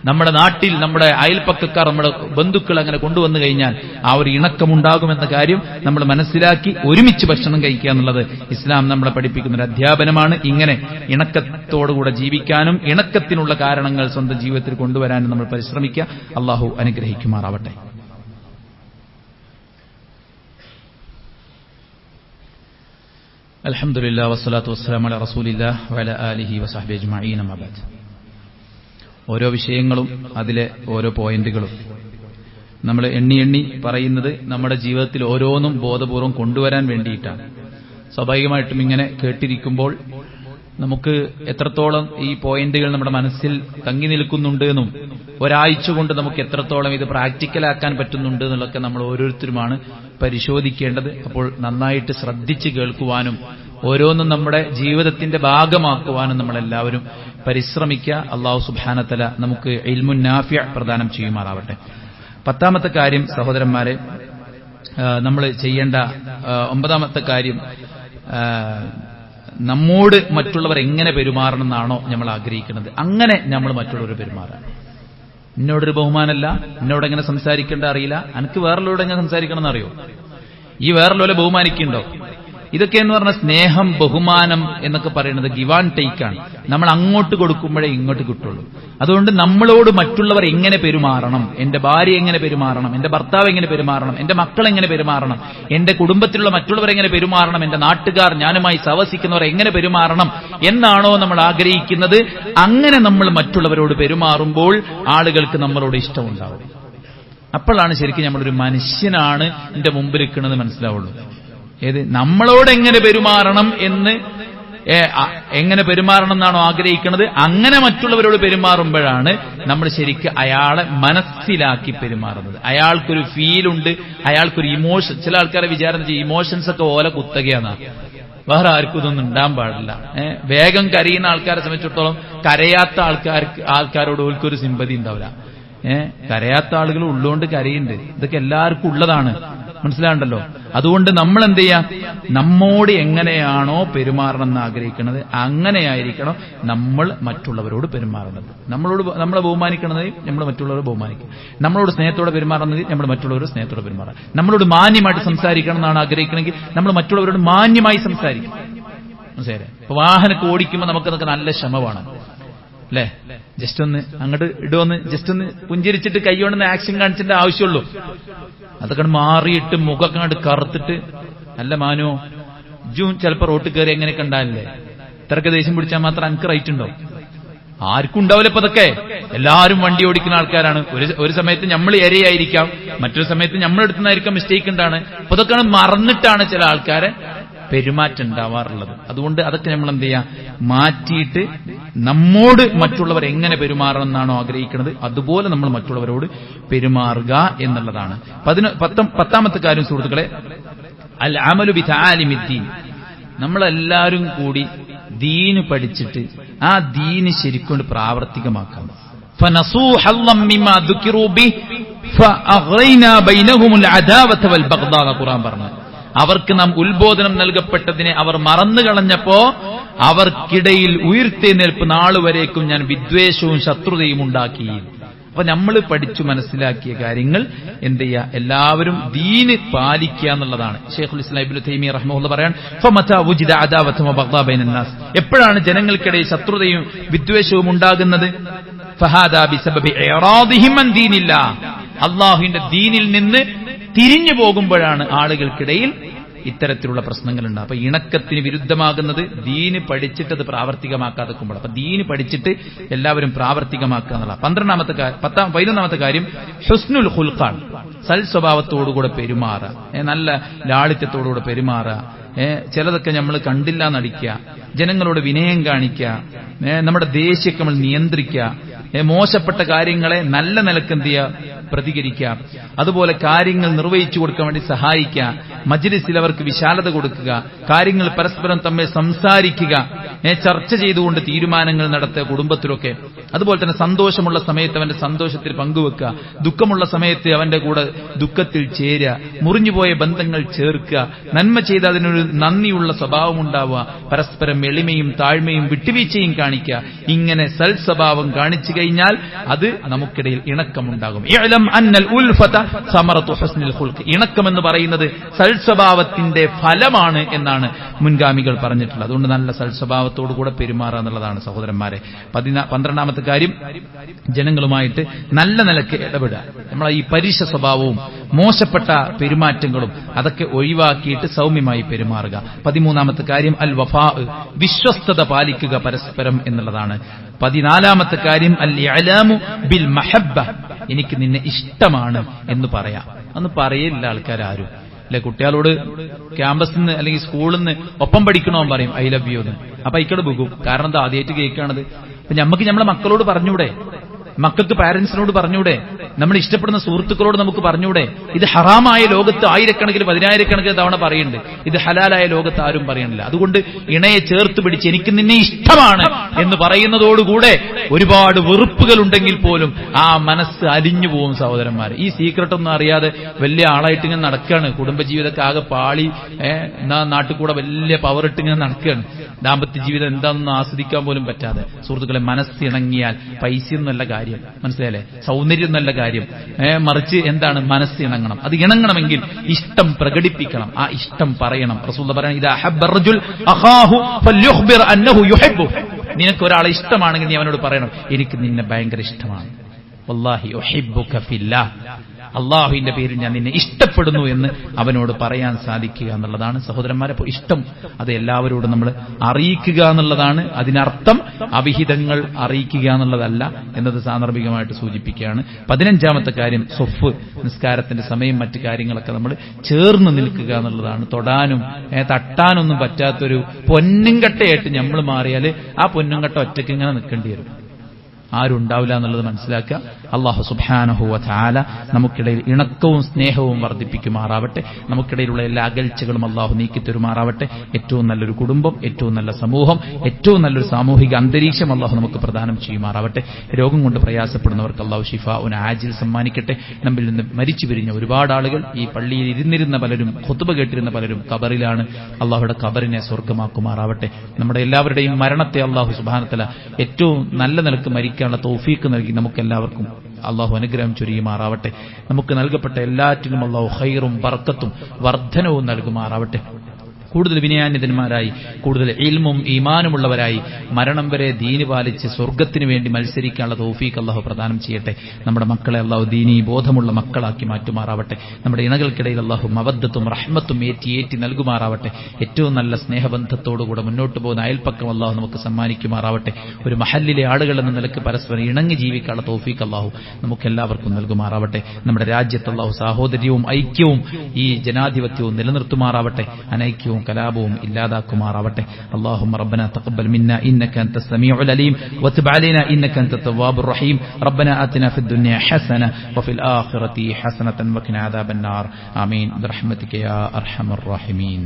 നമ്മുടെ നാട്ടിൽ നമ്മുടെ അയൽപ്പക്കക്കാർ, നമ്മുടെ ബന്ധുക്കൾ അങ്ങനെ കൊണ്ടുവന്നു കഴിഞ്ഞാൽ ആ ഒരു ഇണക്കം ഉണ്ടാകുമെന്ന കാര്യം നമ്മൾ മനസ്സിലാക്കി ഒരുമിച്ച് ഭക്ഷണം കഴിക്കുക എന്നുള്ളത് ഇസ്ലാം നമ്മളെ പഠിപ്പിക്കുന്ന ഒരു അധ്യാപനമാണ്. ഇങ്ങനെ ഇണക്കത്തോടുകൂടെ ജീവിക്കാനും ഇണക്കത്തിനുള്ള കാരണങ്ങൾ സ്വന്തം ജീവിതത്തിൽ കൊണ്ടുവരാനും നമ്മൾ പരിശ്രമിക്കുക. അള്ളാഹു അനുഗ്രഹിക്കുമാറാവട്ടെ. അൽഹംദുലില്ലാഹി വസ്സലാത്തു വസ്സലാമു അലാ റസൂലില്ലാഹി വഅലാ ആലിഹി വസഹ്ബിഹി അജ്മഈൻ. അമ്മാ ബഅദ്. ഓരോ വിഷയങ്ങളും അതിലെ ഓരോ പോയിന്റുകളും നമ്മൾ എണ്ണി പറയുന്നത് നമ്മുടെ ജീവിതത്തിൽ ഓരോന്നും ബോധപൂർവം കൊണ്ടുവരാൻ വേണ്ടിയിട്ടാണ്. സ്വാഭാവികമായിട്ടും ഇങ്ങനെ കേട്ടിരിക്കുമ്പോൾ നമുക്ക് എത്രത്തോളം ഈ പോയിന്റുകൾ നമ്മുടെ മനസ്സിൽ തങ്ങി നിൽക്കുന്നുണ്ട് എന്നും ഒരാഴ്ച കൊണ്ട് നമുക്ക് എത്രത്തോളം ഇത് പ്രാക്ടിക്കലാക്കാൻ പറ്റുന്നുണ്ട് എന്നുള്ളതൊക്കെ നമ്മൾ ഓരോരുത്തരുമാണ് പരിശോധിക്കേണ്ടത്. അപ്പോൾ നന്നായിട്ട് ശ്രദ്ധിച്ച് കേൾക്കുവാനും ഓരോന്നും നമ്മുടെ ജീവിതത്തിന്റെ ഭാഗമാക്കുവാനും നമ്മളെല്ലാവരും പരിശ്രമിക്കുക. അല്ലാഹു സുബ്ഹാനഹു വ തആല നമുക്ക് ഇൽമുൻ നാഫിഅ പ്രദാനം ചെയ്യുമാറാവട്ടെ. പത്താമത്തെ കാര്യം സഹോദരന്മാരെ, നമ്മൾ ചെയ്യേണ്ട ഒമ്പതാമത്തെ കാര്യം, നമ്മോട് മറ്റുള്ളവർ എങ്ങനെ പെരുമാറണം എന്നാണോ നമ്മൾ ആഗ്രഹിക്കുന്നത് അങ്ങനെ നമ്മൾ മറ്റുള്ളവർ പെരുമാറാൻ. എന്നോടൊരു ബഹുമാനമല്ല, എന്നോട് എങ്ങനെ സംസാരിക്കേണ്ട അറിയില്ല, എനിക്ക് വേറെല്ലോട് എങ്ങനെ സംസാരിക്കണം എന്നറിയോ, ഈ വേറെല്ലോലെ ബഹുമാനിക്കുന്നുണ്ടോ? ഇതൊക്കെ എന്ന് പറഞ്ഞാൽ സ്നേഹം, ബഹുമാനം എന്നൊക്കെ പറയുന്നത് ഗിവ് ആൻഡ് ടേക്ക് ആണ്. നമ്മൾ അങ്ങോട്ട് കൊടുക്കുമ്പോഴേ ഇങ്ങോട്ട് കിട്ടുള്ളൂ. അതുകൊണ്ട് നമ്മളോട് മറ്റുള്ളവർ എങ്ങനെ പെരുമാറണം, എന്റെ ഭാര്യ എങ്ങനെ പെരുമാറണം, എന്റെ ഭർത്താവ് എങ്ങനെ പെരുമാറണം, എന്റെ മക്കൾ എങ്ങനെ പെരുമാറണം, എന്റെ കുടുംബത്തിലുള്ള മറ്റുള്ളവർ എങ്ങനെ പെരുമാറണം, എന്റെ നാട്ടുകാർ, ഞാനുമായി സഹവസിക്കുന്നവർ എങ്ങനെ പെരുമാറണം എന്നാണോ നമ്മൾ ആഗ്രഹിക്കുന്നത്, അങ്ങനെ നമ്മൾ മറ്റുള്ളവരോട് പെരുമാറുമ്പോൾ ആളുകൾക്ക് നമ്മളോട് ഇഷ്ടമുണ്ടാവും. അപ്പോഴാണ് ശരിക്കും നമ്മളൊരു മനുഷ്യനാണ് എന്റെ മുമ്പിൽ നിൽക്കുന്നത് മനസ്സിലാവുള്ളൂ. ഏത് നമ്മളോട് എങ്ങനെ പെരുമാറണം എന്ന് എങ്ങനെ പെരുമാറണം എന്നാണോ ആഗ്രഹിക്കുന്നത് അങ്ങനെ മറ്റുള്ളവരോട് പെരുമാറുമ്പോഴാണ് നമ്മൾ ശരിക്കും അയാളെ മനസ്സിലാക്കി പെരുമാറുന്നത്. അയാൾക്കൊരു ഫീലുണ്ട്, അയാൾക്കൊരു ഇമോഷൻ. ചില ആൾക്കാരെ വിചാരം ഇമോഷൻസ് ഒക്കെ ഓല കുത്തകയാണ്, വേറെ ആർക്കും ഇതൊന്നും ഉണ്ടാകാൻ പാടില്ല. വേഗം കരയുന്ന ആൾക്കാരെ സംബന്ധിച്ചിടത്തോളം കരയാത്ത ആൾക്കാരോട് ഓൽക്കൊരു സിമ്പതി ഉണ്ടാവില്ല. കരയാത്ത ആളുകൾ ഉള്ളുകൊണ്ട് കരയുന്നുണ്ട്. ഇതൊക്കെ എല്ലാവർക്കും ഉള്ളതാണ്, മനസ്സിലാണ്ടല്ലോ. അതുകൊണ്ട് നമ്മൾ എന്ത് ചെയ്യാം, നമ്മോട് എങ്ങനെയാണോ പെരുമാറണം എന്ന് ആഗ്രഹിക്കുന്നത് അങ്ങനെയായിരിക്കണം നമ്മൾ മറ്റുള്ളവരോട് പെരുമാറുന്നത്. നമ്മളെ ബഹുമാനിക്കണത് നമ്മൾ മറ്റുള്ളവരെ ബഹുമാനിക്കും. നമ്മളോട് സ്നേഹത്തോടെ പെരുമാറുന്നത് നമ്മൾ മറ്റുള്ളവരോട് സ്നേഹത്തോടെ പെരുമാറാം. നമ്മളോട് മാന്യമായിട്ട് സംസാരിക്കണം എന്നാണ് ആഗ്രഹിക്കണമെങ്കിൽ നമ്മൾ മറ്റുള്ളവരോട് മാന്യമായി സംസാരിക്കും. മനസ്സിലായില്ലേ? ഇപ്പൊ വാഹനമൊക്കെ ഓടിക്കുമ്പോൾ നമുക്കതൊക്കെ നല്ല ശ്രമമാണ് അല്ലേ? ജസ്റ്റ് ഒന്ന് അങ്ങോട്ട് ഇടുവന്ന് ജസ്റ്റ് ഒന്ന് പുഞ്ചിരിച്ചിട്ട് കൈകൊണ്ടെന്ന് ആക്ഷൻ കാണിച്ചിട്ട് ആവശ്യമുള്ളൂ. അതൊക്കെ മാറിയിട്ട് മുഖമൊക്കെ കണ്ട് കറുത്തിട്ട് നല്ല മാനോ ജൂൺ ചിലപ്പോൾ റോട്ടിൽ കയറി എങ്ങനെയൊക്കെ ഉണ്ടാവില്ലേ? ഇത്രയൊക്കെ ദേഷ്യം പിടിച്ചാൽ മാത്രം അനക്ക് റൈറ്റ് ഉണ്ടോ? ആർക്കും ഉണ്ടാവില്ല. ഇപ്പൊ അതൊക്കെ എല്ലാവരും വണ്ടി ഓടിക്കുന്ന ആൾക്കാരാണ്. ഒരു സമയത്ത് നമ്മൾ ഇരയായിരിക്കാം, മറ്റൊരു സമയത്ത് നമ്മളെടുത്തുനിന്നായിരിക്കാം മിസ്റ്റേക്ക് ഉണ്ടാണ്. അപ്പൊ അതൊക്കെ മറന്നിട്ടാണ് ചില ആൾക്കാരെ പെരുമാറ്റം ഉണ്ടാവാറുള്ളത്. അതുകൊണ്ട് അതൊക്കെ നമ്മൾ എന്ത് ചെയ്യാം, മാറ്റിയിട്ട് നമ്മോട് മറ്റുള്ളവർ എങ്ങനെ പെരുമാറണം എന്നാണോ ആഗ്രഹിക്കുന്നത് അതുപോലെ നമ്മൾ മറ്റുള്ളവരോട് പെരുമാറുക എന്നുള്ളതാണ്. 10ാമത്തെ കാര്യം സുഹൃത്തുക്കളെ, അൽ അമലു ബിതആലിമിദ്ദീൻ. നമ്മളെല്ലാവരും കൂടി ദീന് പഠിച്ചിട്ട് ആ ദീന് ശരിക്കൊണ്ട് പ്രാവർത്തികമാക്കാം. ഫനസൂ ഹല്ലം മിമ്മാ ദുകിറൂ ബിഹി ഫഅഗ്റൈനാ ബൈനഹുമുൽ അദാവത വൽ ബഗ്ദാ എന്ന് ഖുർആൻ പറഞ്ഞു. അവർക്ക് നാം ഉത്ബോധനം നൽകപ്പെട്ടതിനെ അവർ മറന്നു കളഞ്ഞപ്പോ അവർക്കിടയിൽ ഉയർത്തെഴുന്നേൽപ്പ് നാളുവരേക്കും ഞാൻ വിദ്വേഷവും ശത്രുതയും ഉണ്ടാക്കി. അപ്പൊ നമ്മൾ പഠിച്ചു മനസ്സിലാക്കിയ കാര്യങ്ങൾ എന്ത് ചെയ്യുക, എല്ലാവരും ദീന് പാലിക്കുക എന്നുള്ളതാണ്. ശൈഖുൽ ഇസ്ലാം ഇബ്നു തൈമിയ്യ റഹിമഹുല്ലാഹ് പറയാൻ, ഫമതാ വുജിദ അദാവത്തും വബഗ്ദാ ബൈനന്നാസ്. എപ്പോഴാണ് ജനങ്ങൾക്കിടയിൽ ശത്രുതയും വിദ്വേഷവും ഉണ്ടാകുന്നത്? ഫഹാദാ ബിസബബി ഇറാദിഹിം അൻ ദീനില്ലാഹ്. അല്ലാഹുവിന്റെ ദീനിൽ നിന്ന് തിരിഞ്ഞു പോകുമ്പോഴാണ് ആളുകൾക്കിടയിൽ ഇത്തരത്തിലുള്ള പ്രശ്നങ്ങളുണ്ട്. അപ്പൊ ഇണക്കത്തിന് വിരുദ്ധമാകുന്നത് ദീന് പഠിച്ചിട്ടത് പ്രാവർത്തികമാക്കാതെക്കുമ്പോൾ. അപ്പൊ ദീന് പഠിച്ചിട്ട് എല്ലാവരും പ്രാവർത്തികമാക്കുക എന്നുള്ള. 11ാമത്തെ കാര്യം ഹുസ്നുൽ ഖുൽഖാൻ. സൽ സ്വഭാവത്തോടുകൂടെ പെരുമാറുക, നല്ല ലാളിത്യത്തോടുകൂടെ പെരുമാറുക. ചിലതൊക്കെ നമ്മൾ കണ്ടില്ല നടിക്കുക, ജനങ്ങളോട് വിനയം കാണിക്കുക, നമ്മുടെ ദേഷ്യമൊക്കെ നമ്മൾ നിയന്ത്രിക്കുക, മോശപ്പെട്ട കാര്യങ്ങളെ നല്ല നിലക്ക് എന്ത് ചെയ്യുക, പ്രതികരിക്കുക. അതുപോലെ കാര്യങ്ങൾ നിർവഹിച്ചു കൊടുക്കാൻ വേണ്ടി സഹായിക്കുക, മജ്ലിസിൽ അവർക്ക് വിശാലത കൊടുക്കുക, കാര്യങ്ങൾ പരസ്പരം തമ്മിൽ സംസാരിക്കുക, ചർച്ച ചെയ്തുകൊണ്ട് തീരുമാനങ്ങൾ നടത്തുക കുടുംബത്തിലൊക്കെ. അതുപോലെ തന്നെ സന്തോഷമുള്ള സമയത്ത് അവന്റെ സന്തോഷത്തിൽ പങ്കുവെക്കുക, ദുഃഖമുള്ള സമയത്ത് അവന്റെ കൂടെ ദുഃഖത്തിൽ ചേരുക, മുറിഞ്ഞുപോയ ബന്ധങ്ങൾ ചേർക്കുക, നന്മ ചെയ്ത് അതിനൊരു നന്ദിയുള്ള സ്വഭാവം ഉണ്ടാവുക, പരസ്പരം എളിമയും താഴ്മയും വിട്ടുവീഴ്ചയും കാണിക്കുക. ഇങ്ങനെ സൽ സ്വഭാവം കാണിച്ചു കഴിഞ്ഞാൽ അത് നമുക്കിടയിൽ ഇണക്കമുണ്ടാകും. ഇണക്കം എന്ന് പറയുന്നത് സൽസ്വഭാവത്തിന്റെ ഫലമാണ് എന്നാണ് മുൻഗാമികൾ പറഞ്ഞിട്ടുള്ളത്. അതുകൊണ്ട് നല്ല സൽസ്വഭാവത്തോടുകൂടെ പെരുമാറുക എന്നുള്ളതാണ് സഹോദരന്മാരെ. 12ാമത്തെ കാര്യം, ജനങ്ങളുമായിട്ട് നല്ല നിലയ്ക്ക് ഇടപെടുക. നമ്മളെ ഈ പരുഷ സ്വഭാവവും മോശപ്പെട്ട പെരുമാറ്റങ്ങളും അതൊക്കെ ഒഴിവാക്കിയിട്ട് സൗമ്യമായി പെരുമാറുക. 13ാമത്തെ കാര്യം അൽ വഫാ, വിശ്വസ്തത പാലിക്കുക പരസ്പരം എന്നുള്ളതാണ്. 14ാമത്തെ കാര്യം അൽ ഇഅലാമു ബിൽ മഹബ്ബ, എനിക്ക് നിന്നെ ഇഷ്ടമാണ് എന്ന് പറയാം. അന്ന് പറയില്ല ആൾക്കാരും അല്ലെ. കുട്ടികളോട് ക്യാമ്പസിൽ നിന്ന് അല്ലെങ്കിൽ സ്കൂളിൽ നിന്ന് ഒപ്പം പഠിക്കണോ പറയും ഐ ലവ് യു എന്ന്. അപ്പൊ ഇക്കടെ പോകും. കാരണം എന്താ, ആദ്യമായിട്ട് കേൾക്കുകയാണത്. അപ്പൊ നമുക്ക് നമ്മളെ മക്കളോട് പറഞ്ഞൂടെ, മക്കൾക്ക് പാരന്റ്സിനോട് പറഞ്ഞൂടെ, നമ്മൾ ഇഷ്ടപ്പെടുന്ന സുഹൃത്തുക്കളോട് നമുക്ക് പറഞ്ഞൂടെ? ഇത് ഹറാമായ ലോകത്ത് ആയിരക്കണക്കിന് 10,000-കണക്കിന് തവണ പറയുന്നുണ്ട്, ഇത് ഹലാലായ ലോകത്ത് ആരും പറയണില്ല. അതുകൊണ്ട് ഇണയെ ചേർത്ത് പിടിച്ച് എനിക്ക് നിന്നെ ഇഷ്ടമാണ് എന്ന് പറയുന്നതോടുകൂടെ ഒരുപാട് വെറുപ്പുകൾ ഉണ്ടെങ്കിൽ പോലും ആ മനസ്സ് അലിഞ്ഞു പോകും സഹോദരന്മാർ. ഈ സീക്രട്ടൊന്നും അറിയാതെ വലിയ ആളായിട്ട് ഇങ്ങനെ നടക്കുകയാണ്, കുടുംബജീവിതമൊക്കെ ആകെ പാളി, എന്നാ നാട്ടിൽ കൂടെ വലിയ പവറിട്ട് ഇങ്ങനെ നടക്കുകയാണ്, ദാമ്പത്യ ജീവിതം എന്താണെന്ന് ആസ്വദിക്കാൻ പോലും പറ്റാതെ. സുഹൃത്തുക്കളെ, മനസ്സിണങ്ങിയാൽ പൈസയൊന്നുമല്ല കാര്യം, മനസ്സിലായല്ലേ? സൗന്ദര്യം എന്നല്ല കാര്യം, മറിച്ച് എന്താണ്, മനസ്സിണങ്ങണം. അത് ഇണങ്ങണമെങ്കിൽ ഇഷ്ടം പ്രകടിപ്പിക്കണം, ആ ഇഷ്ടം പറയണം. റസൂലുള്ളാഹി പറയുന്നു, ഇദാ ഹബ്ബ റജുൽ അഖാഹു ഫല്യുഖ്ബിർ അന്നഹു യുഹിബ്ബു. നിനക്ക് ഒരാളെ ഇഷ്ടമാണെങ്കിൽ നീ അവനോട് പറയണം, എനിക്ക് നിന്നെ ഭയങ്കര ഇഷ്ടമാണ്. വല്ലാഹി ഉഹിബ്ബുക ഫില്ലാഹ്, അള്ളാഹുവിന്റെ പേരിൽ ഞാൻ നിന്നെ ഇഷ്ടപ്പെടുന്നു എന്ന് അവനോട് പറയാൻ സാധിക്കുക എന്നുള്ളതാണ് സഹോദരന്മാരെ. അപ്പോൾ ഇഷ്ടം അത് എല്ലാവരോടും നമ്മൾ അറിയിക്കുക എന്നുള്ളതാണ്. അതിനർത്ഥം അവിഹിതങ്ങൾ അറിയിക്കുക എന്നുള്ളതല്ല എന്നത് സാന്ദർഭികമായിട്ട് സൂചിപ്പിക്കുകയാണ്. 15ാമത്തെ കാര്യം സ്വഫ്, നിസ്കാരത്തിന്റെ സമയം മറ്റു കാര്യങ്ങളൊക്കെ നമ്മൾ ചേർന്ന് നിൽക്കുക എന്നുള്ളതാണ്. തൊടാനും തട്ടാനൊന്നും പറ്റാത്തൊരു പൊന്നുംകട്ടയായിട്ട് നമ്മൾ മാറിയാൽ ആ പൊന്നുംകട്ട ഒറ്റയ്ക്ക് ഇങ്ങനെ നിൽക്കേണ്ടി വരും, ആരും ഉണ്ടാവില്ല എന്നുള്ളത് മനസ്സിലാക്കുക. അല്ലാഹു സുബ്ഹാനഹു വ തആല നമുക്കിടയിൽ ഇണക്കവും സ്നേഹവും വർദ്ധിപ്പിക്കുമാറാവട്ടെ. നമുക്കിടയിലുള്ള എല്ലാ അകൽച്ചകളും അല്ലാഹു നീക്കിത്തരുമാറാവട്ടെ. ഏറ്റവും നല്ലൊരു കുടുംബം, ഏറ്റവും നല്ല സമൂഹം, ഏറ്റവും നല്ലൊരു സാമൂഹിക അന്തരീക്ഷം അല്ലാഹു നമുക്ക് പ്രദാനം ചെയ്യുമാറാവട്ടെ. രോഗം കൊണ്ട് പ്രയാസപ്പെടുന്നവർക്ക് അല്ലാഹു ശിഫാഉൻ ആജിൽ സമ്മാനിക്കട്ടെ. നമ്മിൽ നിന്ന് മരിച്ചു പിരിഞ്ഞ ഒരുപാട് ആളുകൾ, ഈ പള്ളിയിൽ ഇരുന്നിരുന്ന പലരും, ഖുത്ബ കേട്ടിരുന്ന പലരും കബറിലാണ്. അല്ലാഹുയുടെ കബറിനെ സ്വർഗ്ഗമാക്കുമാറാവട്ടെ. നമ്മുടെ എല്ലാവരുടെയും മരണത്തെ അല്ലാഹു സുബ്ഹാനഹു വ തആല ഏറ്റവും നല്ല നിലക്ക് മരിക്കാനുള്ള തൗഫീഖ് നൽകി നമുക്കെല്ലാവർക്കും അള്ളാഹു അനുഗ്രഹം ചൊരിയുമാറാവട്ടെ. നമുക്ക് നൽകപ്പെട്ട എല്ലാറ്റിനും അള്ളാഹു ഖൈറും ബർക്കത്തും വർദ്ധനവും നൽകുമാറാവട്ടെ. കൂടുതൽ വിനയാന്വിതന്മാരായി, കൂടുതൽ ഇൽമും ഈമാനുമുള്ളവരായി മരണം വരെ ദീന് പാലിച്ച് സ്വർഗ്ഗത്തിന് വേണ്ടി മത്സരിക്കാനുള്ള തൗഫീഖ് അല്ലാഹു പ്രദാനം ചെയ്യട്ടെ. നമ്മുടെ മക്കളെ അല്ലാഹു ദീനീ ബോധമുള്ള മക്കളാക്കി മാറ്റുമാറാവട്ടെ. നമ്മുടെ ഇണകൾക്കിടയിൽ അല്ലാഹു മവദ്ദത്തും റഹ്മത്തും ഏറ്റി നൽകുമാറാവട്ടെ. ഏറ്റവും നല്ല സ്നേഹബന്ധത്തോടുകൂടെ മുന്നോട്ട് പോകുന്ന അയൽപ്പക്കം അല്ലാഹു നമുക്ക് സമ്മാനിക്കുമാറാവട്ടെ. ഒരു മഹല്ലിലെ ആളുകൾ എന്ന നിലക്ക് പരസ്പരം ഇണങ്ങി ജീവിക്കാനുള്ള തൗഫീഖ് അല്ലാഹു നമുക്കെല്ലാവർക്കും നൽകുമാറാവട്ടെ. നമ്മുടെ രാജ്യത്ത് അല്ലാഹു സാഹോദര്യവും ഐക്യവും ഈ ജനാധിപത്യവും നിലനിർത്തുമാറാവട്ടെ. അനൈക്യവും കലാപവും ഇല്ലാതാക്കുമാറാവട്ടെ. അല്ലാഹുമ്മ റബ്ബനാ തഖബ്ബൽ മിന്നാ ഇന്നക അൻതസ് സമീഉൽ അലീം വതുബ് അലൈനാ ഇന്നക അൻതത് തവ്വാബുർ റഹീം. റബ്ബനാ ആതിനാ ഫിദ് ദുനിയ ഹസന വഫിൽ ആഖിറതി ഹസനതൻ വഖിനാ അദാബൻ നാർ. ആമീൻ ബിറഹ്മതിക യാ അർഹമർ റഹീമീൻ.